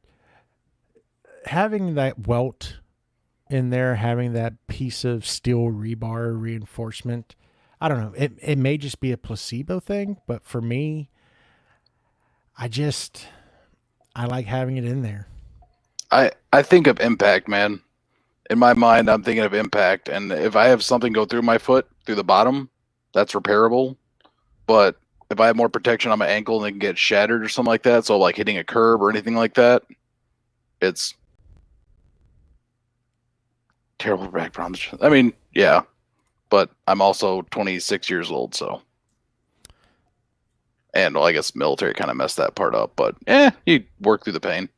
having that welt in there, having that piece of steel rebar reinforcement, I don't know. It may just be a placebo thing, but for me, I like having it in there. I think of impact, man. In my mind, I'm thinking of impact, and if I have something go through my foot through the bottom, that's repairable. But if I have more protection on my ankle and it can get shattered or something like that, so like hitting a curb or anything like that, it's terrible for back problems. I mean, yeah, but I'm also 26 years old, so And well, I guess military kind of messed that part up, but you work through the pain.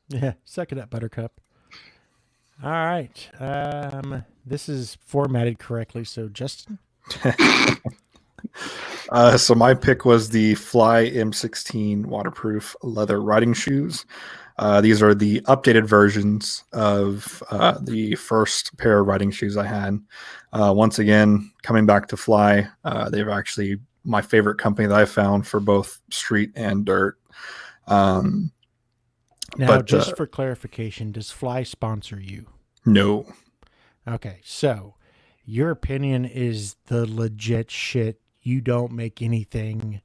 Yeah, suck it up, Buttercup. All right. This is formatted correctly, so Justin. So my pick was the Fly M16 waterproof leather riding shoes. These are the updated versions of the first pair of riding shoes I had. Once again, coming back to Fly, they're actually my favorite company that I found for both street and dirt. Now, just for clarification, does Fly sponsor you? No. Okay, so your opinion is the legit shit. You don't make anything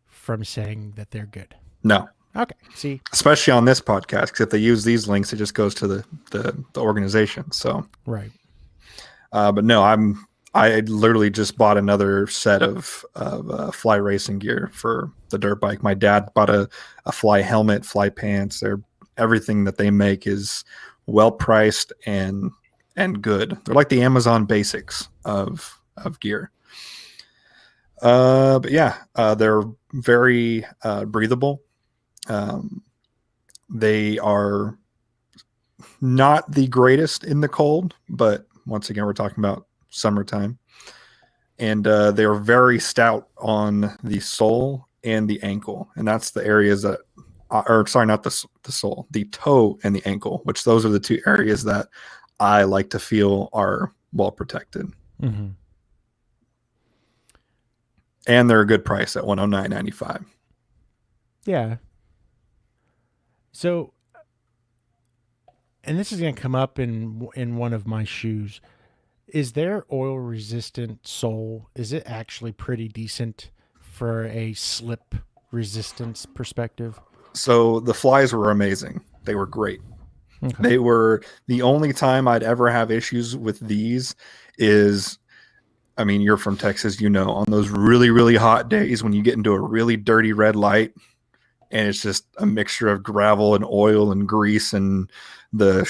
from saying that they're good. No. Okay, see? Especially on this podcast, because if they use these links, it just goes to the organization. So right. But no, I literally just bought another set of Fly racing gear for the dirt bike. My dad bought a Fly helmet, Fly pants. Everything that they make is well priced and good. They're like the Amazon basics of gear. But yeah, they're very breathable. They are not the greatest in the cold, but once again, we're talking about summertime. And they're very stout on the sole and the ankle. And that's the areas that, or sorry, not the sole, the toe and the ankle, which those are the two areas that I like to feel are well protected. Mm-hmm. And they're a good price at $109.95. Yeah. So, and this is going to come up in one of my shoes. Is their oil resistant sole? Is it actually pretty decent for a slip resistance perspective? So the Flies were amazing. They were great. Okay. They were the only time I'd ever have issues with these is, I mean, you're from Texas, you know, on those really, really hot days when you get into a really dirty red light and it's just a mixture of gravel and oil and grease and the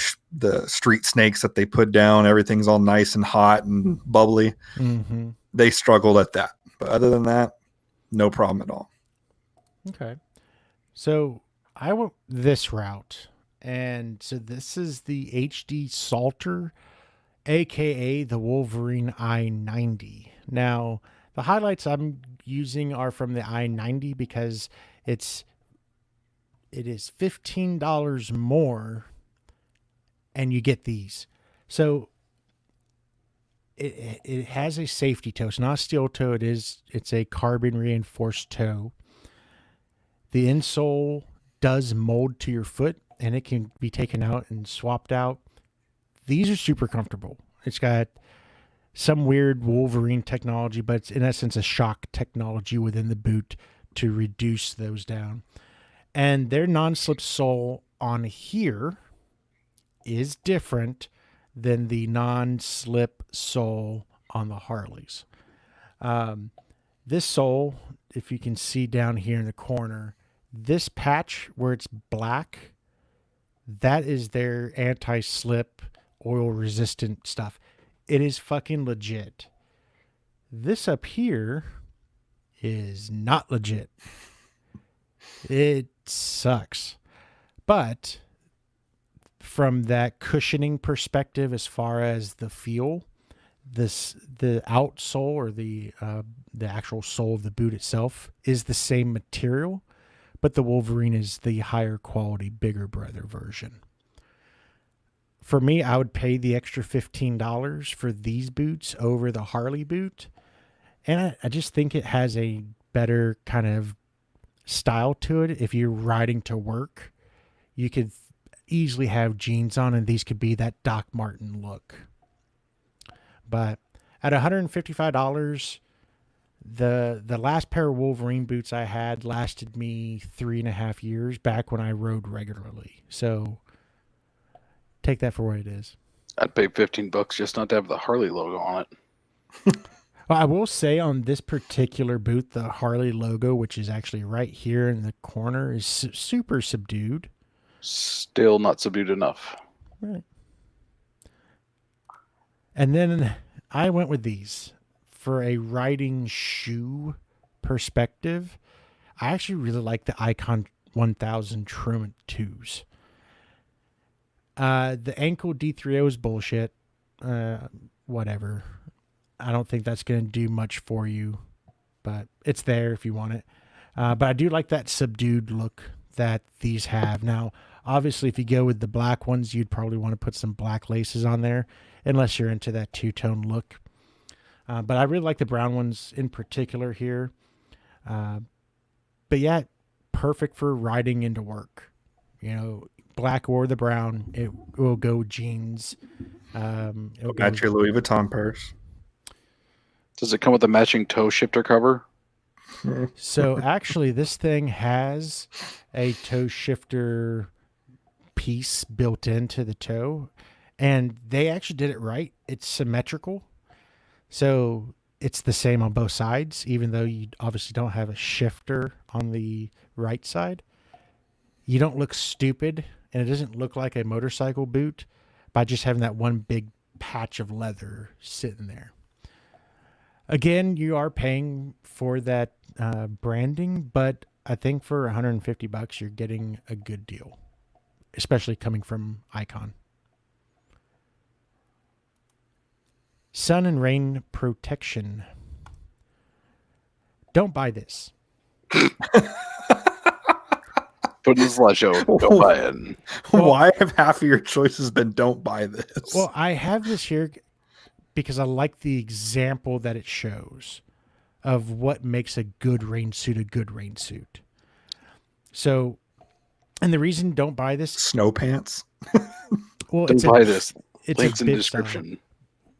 street snakes that they put down. Everything's all nice and hot and bubbly. Mm-hmm. They struggled at that. But other than that, no problem at all. Okay. So I went this route. And so this is the HD Salter, aka the Wolverine I-90. Now, the highlights I'm using are from the I-90 because it is $15 more and you get these. So it has a safety toe. It's not a steel toe. It's a carbon reinforced toe. The insole does mold to your foot and it can be taken out and swapped out. These are super comfortable. It's got some weird Wolverine technology, but it's in essence a shock technology within the boot to reduce those down. And their non-slip sole on here is different than the non-slip sole on the Harleys. This sole, if you can see down here in the corner, this patch where it's black, that is their anti-slip oil resistant stuff. It is fucking legit. This up here is not legit. It sucks. But from that cushioning perspective, as far as the feel, the outsole or the actual sole of the boot itself is the same material, but the Wolverine is the higher quality, bigger brother version. For me, I would pay the extra $15 for these boots over the Harley boot. And I just think it has a better kind of style to it. If you're riding to work, you could easily have jeans on and these could be that Doc Marten look. But at $155, the last pair of Wolverine boots I had lasted me 3.5 years back when I rode regularly. So take that for what it is. I'd pay $15 just not to have the Harley logo on it. Well, I will say on this particular boot, the Harley logo, which is actually right here in the corner, is super subdued. Still not subdued enough. Right. And then I went with these for a riding shoe perspective. I actually really like the Icon 1000 Truant 2s. The ankle D3O is bullshit. Whatever. I don't think that's going to do much for you, but it's there if you want it. But I do like that subdued look that these have. Now, obviously, if you go with the black ones, you'd probably want to put some black laces on there, unless you're into that two-tone look. But I really like the brown ones in particular here. But yeah, perfect for riding into work. You know, black or the brown, it will go jeans. It'll go Match your Louis Vuitton purse. Does it come with a matching toe shifter cover? So actually, this thing has a toe shifter piece built into the toe, and they actually did it right. It's symmetrical, so it's the same on both sides, even though you obviously don't have a shifter on the right side. You don't look stupid, and it doesn't look like a motorcycle boot by just having that one big patch of leather sitting there. Again, you are paying for that branding, but I think for $150, you're getting a good deal, especially coming from Icon. Sun and rain protection. Don't buy this. Put in the slideshow. Don't buy it. Why have half of your choices been don't buy this? Well, I have this here because I like the example that it shows of what makes a good rain suit a good rain suit. So, and the reason don't buy this, Snow pants. well, Don't buy this. it's Links a in the bib description. style.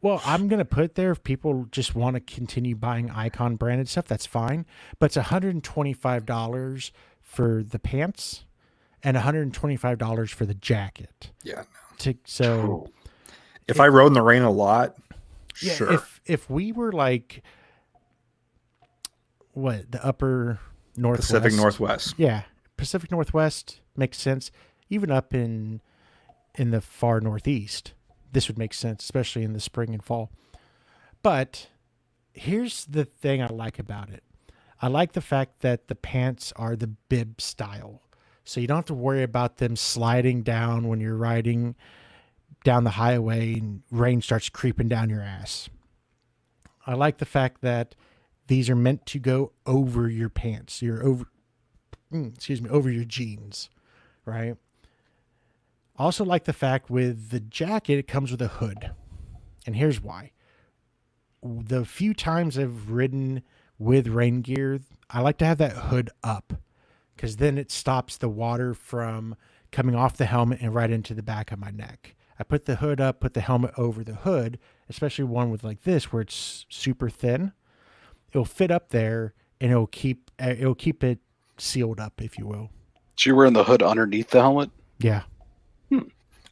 Well, I'm going to put it there if people just want to continue buying Icon branded stuff, that's fine. But it's $125 for the pants and $125 for the jacket. Yeah. So If I rode in the rain a lot, yeah, sure. if we were like the upper northwest, Pacific Northwest. yeah, Pacific Northwest makes sense. Even up in the far northeast, this would make sense, especially in the spring and fall. But here's the thing I like about it. I like the fact that the pants are the bib style. So you don't have to worry about them sliding down when you're riding down the highway and rain starts creeping down your ass. I like the fact that these are meant to go over your pants, over your jeans, right? Also like the fact with the jacket, it comes with a hood. And here's why. The few times I've ridden with rain gear, I like to have that hood up because then it stops the water from coming off the helmet and right into the back of my neck. I put the hood up, put the helmet over the hood, especially one with like this where it's super thin. It'll fit up there and it'll keep it sealed up, if you will. So you're wearing the hood underneath the helmet? Yeah.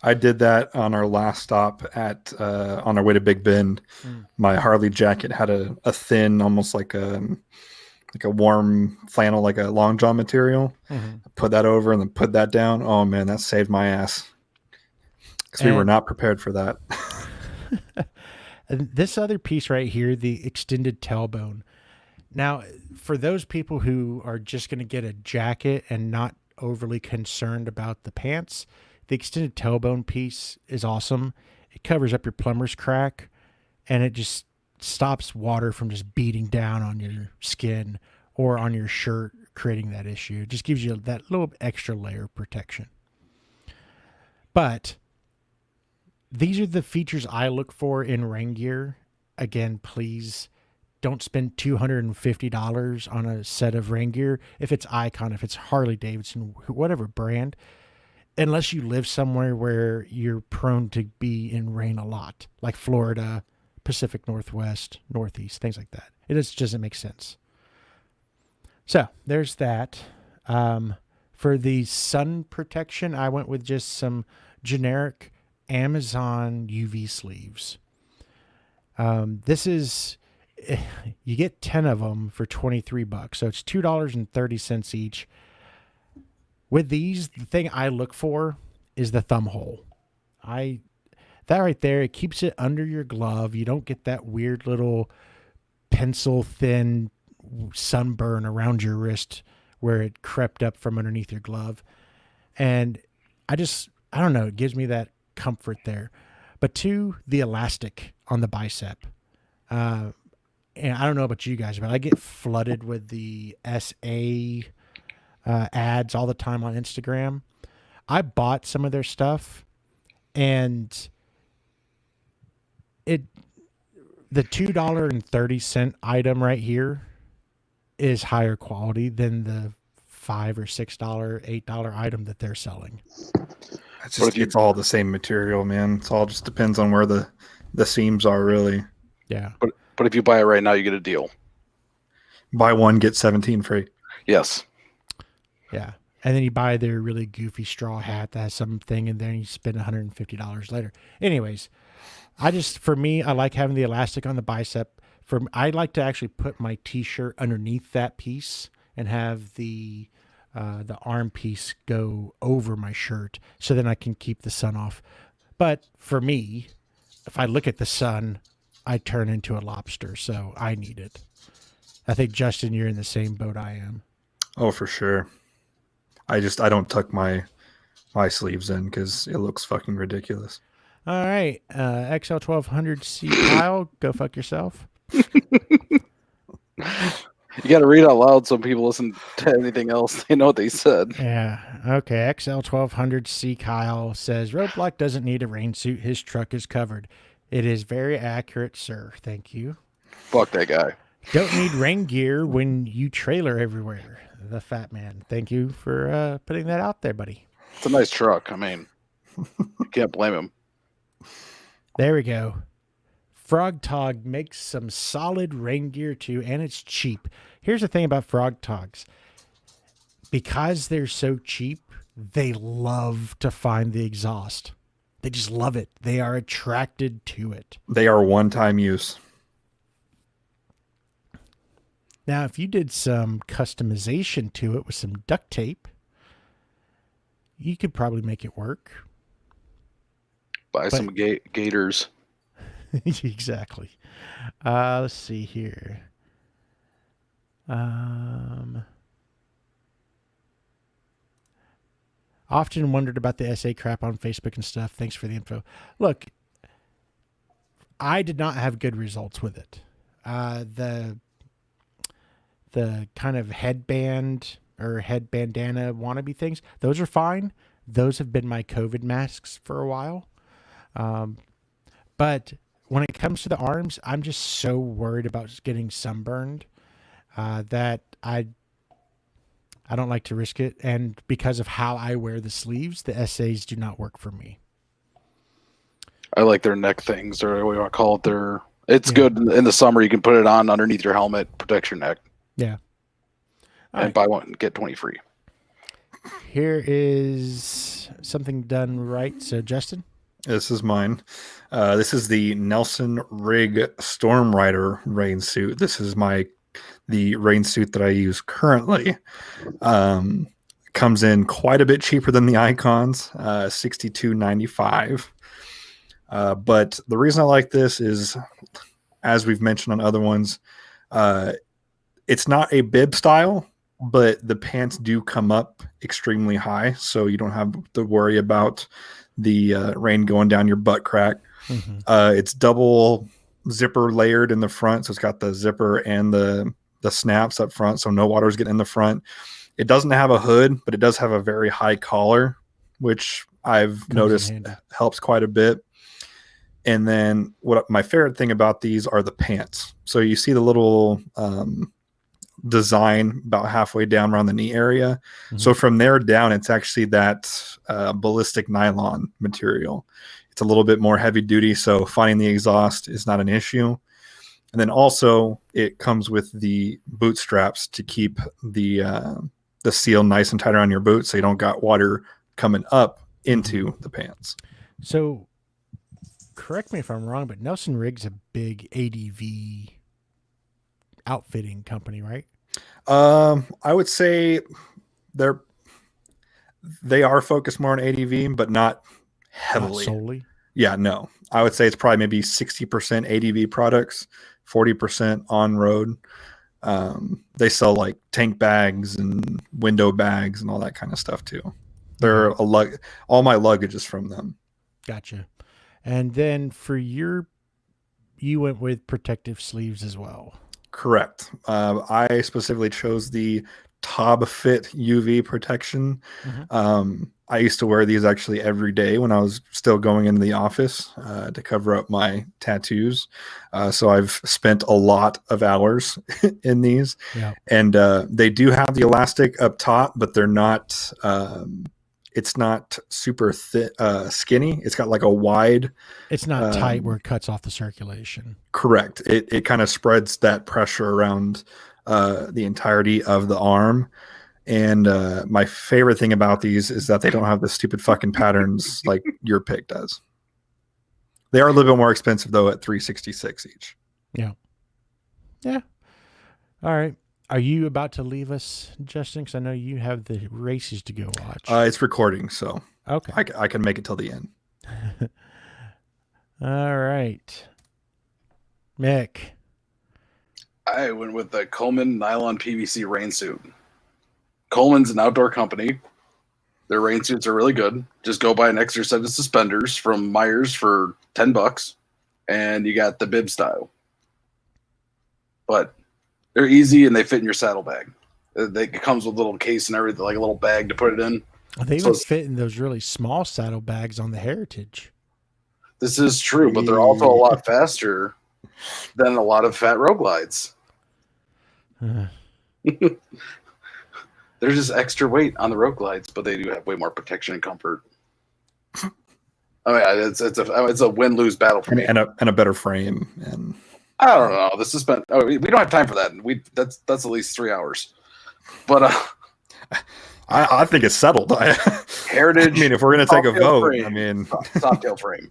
I did that on our last stop at on our way to Big Bend. My Harley jacket had a thin, almost like a warm flannel, like a long john material. Mm-hmm. I put that over and then put that down. Oh man, that saved my ass because we were not prepared for that. And this other piece right here, the extended tailbone. Now, for those people who are just going to get a jacket and not overly concerned about the pants, the extended tailbone piece is awesome. It covers up your plumber's crack, and it just stops water from just beating down on your skin or on your shirt, creating that issue. It just gives you that little extra layer of protection. But these are the features I look for in rain gear. Again, please don't spend $250 on a set of rain gear. If it's Icon, if it's Harley Davidson, whatever brand, unless you live somewhere where you're prone to be in rain a lot, like Florida, Pacific Northwest, Northeast, things like that. It just doesn't make sense. So there's that. For the sun protection, I went with just some generic Amazon UV sleeves. This is, you get 10 of them for $23. So it's $2.30 each. With these, the thing I look for is the thumb hole. That right there, it keeps it under your glove. You don't get that weird little pencil thin sunburn around your wrist where it crept up from underneath your glove. And I don't know, it gives me that comfort there. But two, the elastic on the bicep. And I don't know about you guys, but I get flooded with the SA ads all the time on Instagram. I bought some of their stuff, and the $2.30 item right here is higher quality than the $5 or $6, $8 item that they're selling. It's all the same material, man. It's all just depends on where the seams are, really. Yeah. But if you buy it right now, you get a deal. Buy one, get 17 free. Yes. Yeah. And then you buy their really goofy straw hat that has something in there, and you spend $150 later. Anyways, for me, I like having the elastic on the bicep. I like to actually put my t-shirt underneath that piece and have the arm piece go over my shirt, so then I can keep the sun off. But for me, if I look at the sun, I turn into a lobster, so I need it. I think, Justin, you're in the same boat I am. Oh, for sure. I don't tuck my sleeves in because it looks fucking ridiculous. All right, XL1200C Kyle, go fuck yourself. You got to read out loud so people listen to anything else. They know what they said. Yeah. Okay. XL1200C Kyle says Roadblock doesn't need a rain suit. His truck is covered. It is very accurate, sir. Thank you. Fuck that guy. Don't need rain gear when you trailer everywhere. The fat man. Thank you for putting that out there, buddy. It's a nice truck. I mean, you can't blame him. There we go. Frog Tog makes some solid rain gear too, and it's cheap. Here's the thing about Frog Togs. Because they're so cheap, they love to find the exhaust. They just love it. They are attracted to it. They are one-time use. Now, if you did some customization to it with some duct tape, you could probably make it work. Buy some gators. Exactly. Let's see here. Often wondered about the SA crap on Facebook and stuff. Thanks for the info. Look, I did not have good results with it. The kind of headband or head bandana wannabe things, those are fine. Those have been my COVID masks for a while. But when it comes to the arms, I'm just so worried about getting sunburned that I don't like to risk it. And because of how I wear the sleeves, the SAs do not work for me. I like their neck things, or what you want to call it. It's good in the summer. You can put it on underneath your helmet, protects your neck. Yeah. And buy one, get 20 free. Here is something done right. So, Justin? This is mine. This is the Nelson Rig Storm Rider rain suit. This is the rain suit that I use currently. Comes in quite a bit cheaper than the Icons, $62.95. But the reason I like this is, as we've mentioned on other ones, it's not a bib style, but the pants do come up extremely high, so you don't have to worry about the rain going down your butt crack. Mm-hmm. It's double zipper layered in the front, so it's got the zipper and the snaps up front, so no water's getting in the front. It doesn't have a hood, but it does have a very high collar, which I've noticed helps quite a bit. And then what my favorite thing about these are the pants. So you see the little design about halfway down around the knee area. Mm-hmm. So from there down, it's actually that ballistic nylon material. It's a little bit more heavy duty, so finding the exhaust is not an issue. And then also it comes with the boot straps to keep the seal nice and tight around your boot, so you don't got water coming up into the pants. So correct me if I'm wrong, but Nelson Rig's a big ADV outfitting company, right? I would say they are focused more on ADV, but not heavily. Not solely? Yeah, no. I would say it's probably maybe 60% ADV products, 40% on-road. They sell like tank bags and window bags and all that kind of stuff too. They're all my luggage is from them. Gotcha. And then for you went with protective sleeves as well. Correct. I specifically chose the Tob Fit UV protection. I used to wear these actually every day when I was still going into the office to cover up my tattoos. So I've spent a lot of hours in these. Yeah. And they do have the elastic up top, but they're not. It's not super skinny. It's got like a wide. It's not tight where it cuts off the circulation. Correct. It kind of spreads that pressure around the entirety of the arm. And my favorite thing about these is that they don't have the stupid fucking patterns like your pick does. They are a little bit more expensive though at $366 each. Yeah. Yeah. All right. Are you about to leave us, Justin? Because I know you have the races to go watch. It's recording, so okay. I can make it till the end. All right. Mick. I went with the Coleman nylon PVC rain suit. Coleman's an outdoor company. Their rain suits are really good. Just go buy an extra set of suspenders from Myers for $10, and you got the bib style. But they're easy and they fit in your saddlebag. It comes with a little case and everything, like a little bag to put it in. They even fit in those really small saddlebags on the Heritage. This is true, but they're also a lot faster than a lot of fat road glides. There's just extra weight on the road glides, but they do have way more protection and comfort. I mean, it's a win-lose battle for me. And a better frame. And I don't know. The suspend. Oh, we don't have time for that. That's at least 3 hours. But I think it's settled. Heritage. I mean, if we're gonna take a vote, frame, I mean, top tail frame.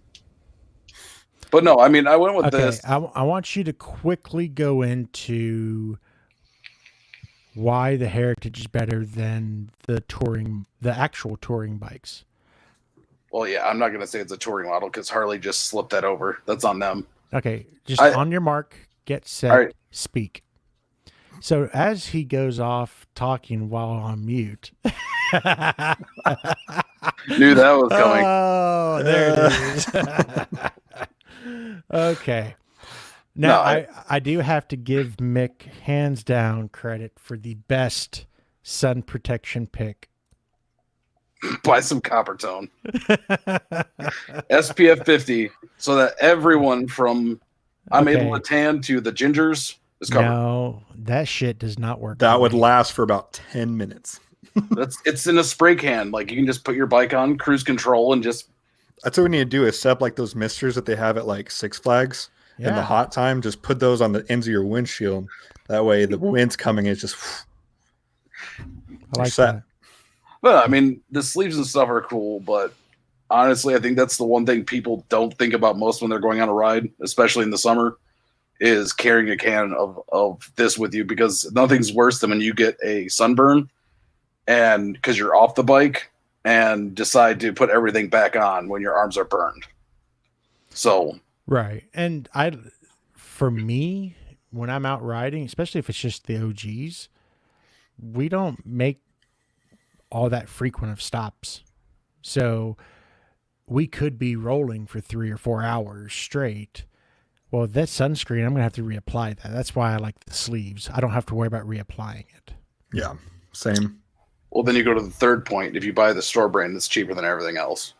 But no, I mean, I went with this. I want you to quickly go into why the Heritage is better than the actual touring bikes. Well, yeah, I'm not going to say it's a touring model because Harley just slipped that over. That's on them. Okay, just on your mark, get set, right. Speak. So as he goes off talking while on mute. Knew that was coming. Oh, there it is. Okay. Now, I do have to give Mick hands down credit for the best sun protection pick. Buy some copper tone. SPF 50, so that everyone from I'm able to tan to the gingers is covered. No, that shit does not work. That would last for about 10 minutes. It's in a spray can. Like you can just put your bike on cruise control and just. That's what we need to do is set up like those misters that they have at like Six Flags. In the hot time, just put those on the ends of your windshield. That way the wind's coming, it's just I like that. But I mean, the sleeves and stuff are cool, but honestly, I think that's the one thing people don't think about most when they're going on a ride, especially in the summer, is carrying a can of this with you, because nothing's worse than when you get a sunburn and because you're off the bike and decide to put everything back on when your arms are burned. So right. And for me, when I'm out riding, especially if it's just the OGs, we don't make all that frequent of stops. So we could be rolling for 3 or 4 hours straight. Well, that sunscreen, I'm going to have to reapply that. That's why I like the sleeves. I don't have to worry about reapplying it. Yeah, same. Well, then you go to the third point. If you buy the store brand, it's cheaper than everything else.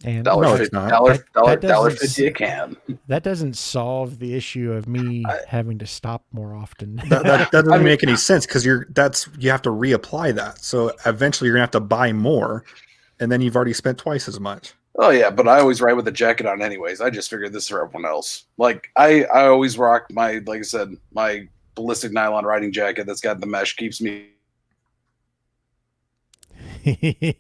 And $1.50 a can. That doesn't solve the issue of me having to stop more often. That doesn't make any sense because you have to reapply that. So eventually you're gonna have to buy more, and then you've already spent twice as much. Oh yeah, but I always ride with a jacket on anyways. I just figured this for everyone else. Like I always rock my, like I said, my ballistic nylon riding jacket that's got the mesh, keeps me. He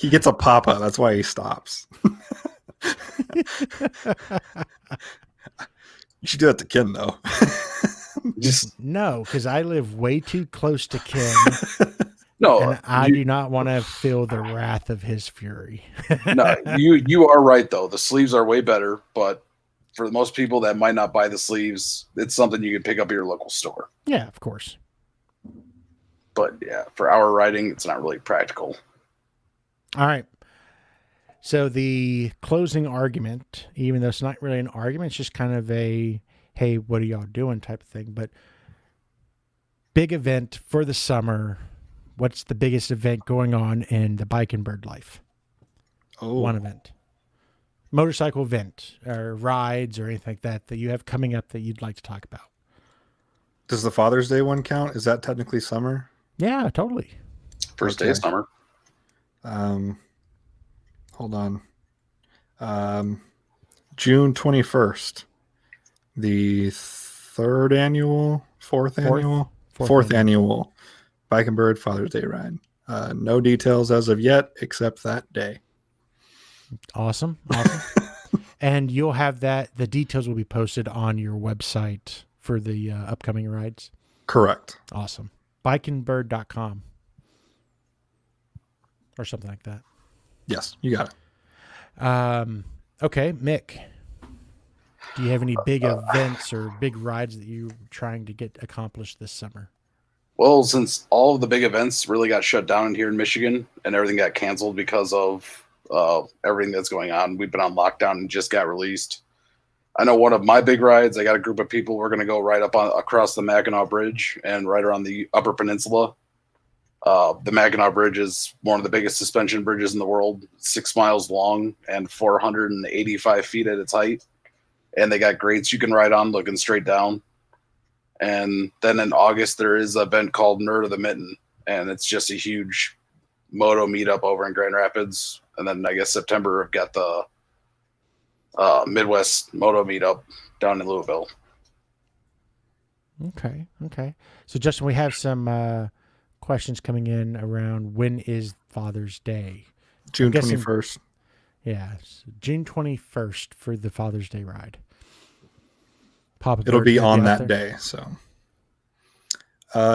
gets a pop-up. That's why he stops. You should do that to Ken, though. No, because I live way too close to Ken. No, and I do not want to feel the wrath of his fury. No, you are right though. The sleeves are way better, but for most people that might not buy the sleeves, it's something you can pick up at your local store. Yeah, of course. But yeah, for our riding, it's not really practical. All right. So the closing argument, even though it's not really an argument, it's just kind of a, hey, what are y'all doing type of thing. But big event for the summer. What's the biggest event going on in the bike and bird life? Oh, One event. Motorcycle event or rides or anything like that that you have coming up that you'd like to talk about. does the Father's Day one count? Is that technically summer? Yeah, totally. First day of summer. Hold on. June 21st, the fourth annual Bike and Bird Father's Day ride. No details as of yet, except that day. Awesome. And you'll have that. The details will be posted on your website for the upcoming rides. Correct. Awesome. Bikeandbird.com or something like that. Yes, you got it. Okay, Mick, do you have any big events or big rides that you're trying to get accomplished this summer? Well, since all of the big events really got shut down here in Michigan and everything got canceled because of everything that's going on, we've been on lockdown and just got released. I know one of my big rides, I got a group of people. We're going to go right up across the Mackinac Bridge and right around the Upper Peninsula. The Mackinac Bridge is one of the biggest suspension bridges in the world, 6 miles long and 485 feet at its height. And they got grates you can ride on looking straight down. And then in August, there is an event called Nerd of the Mitten, and it's just a huge moto meetup over in Grand Rapids. And then I guess September, I've got the Midwest Moto meetup down in Louisville. Okay. So, Justin, we have some questions coming in around when is Father's Day? June 21st. Yeah, June 21st for the Father's Day ride. Papa It'll Bird be gonna on out that there? day, so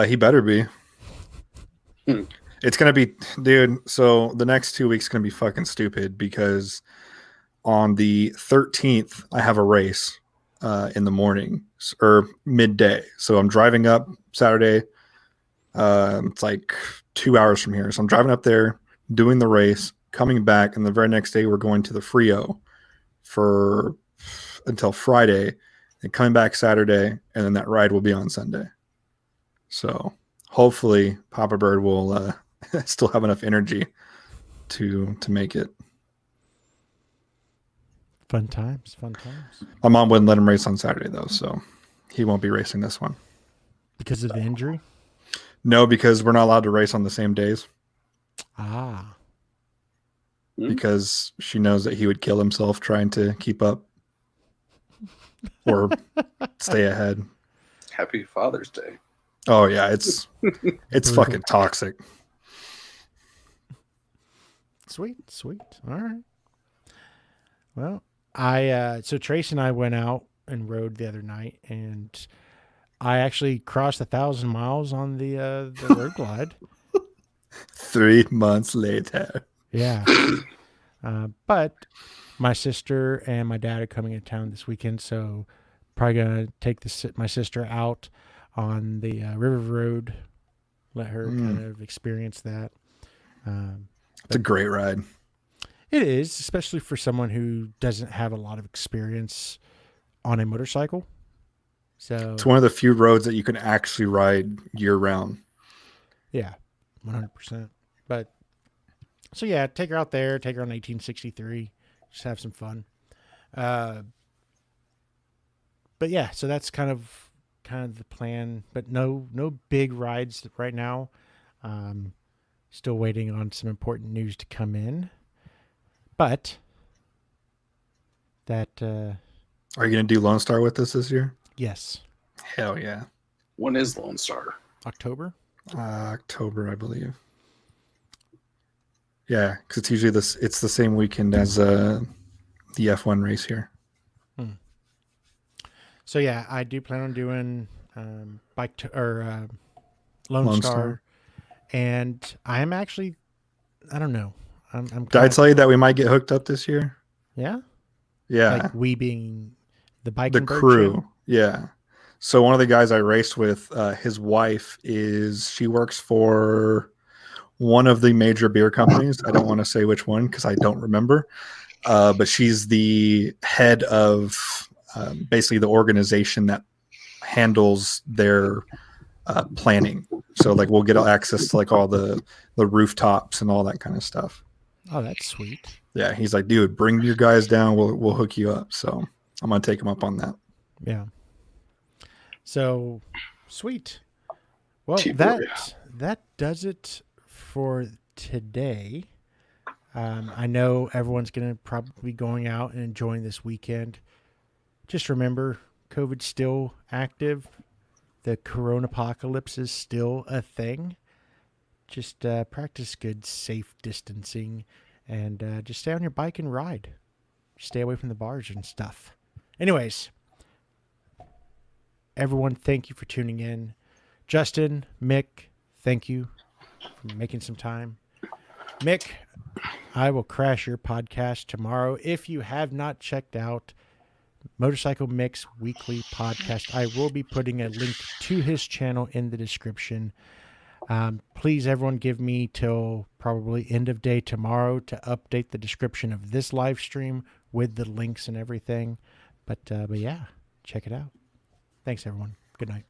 he better be. It's gonna be, dude. So the next 2 weeks gonna be fucking stupid because on the 13th I have a race in the morning or midday. So I'm driving up Saturday. It's like 2 hours from here, so I'm driving up there, doing the race, coming back, and the very next day we're going to the Frio for until Friday. And coming back Saturday, and then that ride will be on Sunday. So hopefully Papa Bird will still have enough energy to make it. Fun times. My mom wouldn't let him race on Saturday, though, so he won't be racing this one. Because of the injury? No, because we're not allowed to race on the same days. Ah. Because she knows that he would kill himself trying to keep up. Or stay ahead. Happy Father's Day. Oh yeah, it's fucking toxic. Sweet. All right. Well, so Trace and I went out and rode the other night, and I actually crossed 1,000 miles on the road glide. 3 months later. Yeah. But my sister and my dad are coming into town this weekend, so probably gonna take my sister out on the River Road, let her kind of experience that. It's a great ride. It is, especially for someone who doesn't have a lot of experience on a motorcycle. So It's one of the few roads that you can actually ride year round. Yeah, 100%. But so yeah, take her out there, take her on 1863. Just have some fun. But yeah, so that's kind of the plan. But no big rides right now. Still waiting on some important news to come in. But that Are you gonna do Lone Star with us this year? yes, Hell yeah. When is Lone Star? October. October, I believe. Yeah, because it's usually it's the same weekend as the F1 race here. So yeah, I do plan on doing Lone Star, and I am actually, I don't know. Did I tell you that we might get hooked up this year? Yeah. Yeah. Like we being The bike The and bird crew. show? Yeah. So one of the guys I raced with, his wife she works for one of the major beer companies. I don't want to say which one because I don't remember. But she's the head of basically the organization that handles their planning. So like we'll get access to like all the rooftops and all that kind of stuff. Oh, that's sweet. Yeah, he's like, dude, bring your guys down. We'll hook you up. So I'm gonna take him up on that. Yeah. So sweet. Well, T-boy. that does it for today. I know everyone's going to probably be going out and enjoying this weekend. Just remember, COVID's still active. The corona apocalypse is still a thing. Just practice good, safe distancing, and just stay on your bike and ride. Stay away from the bars and stuff. Anyways, everyone, thank you for tuning in. Justin, Mick, thank you for making some time. Mick, I will crash your podcast tomorrow. If you have not checked out Motorcycle Mick's weekly podcast, I will be putting a link to his channel in the description. Please, everyone, give me till probably end of day tomorrow to update the description of this live stream with the links and everything. But yeah, check it out. Thanks, everyone. Good night.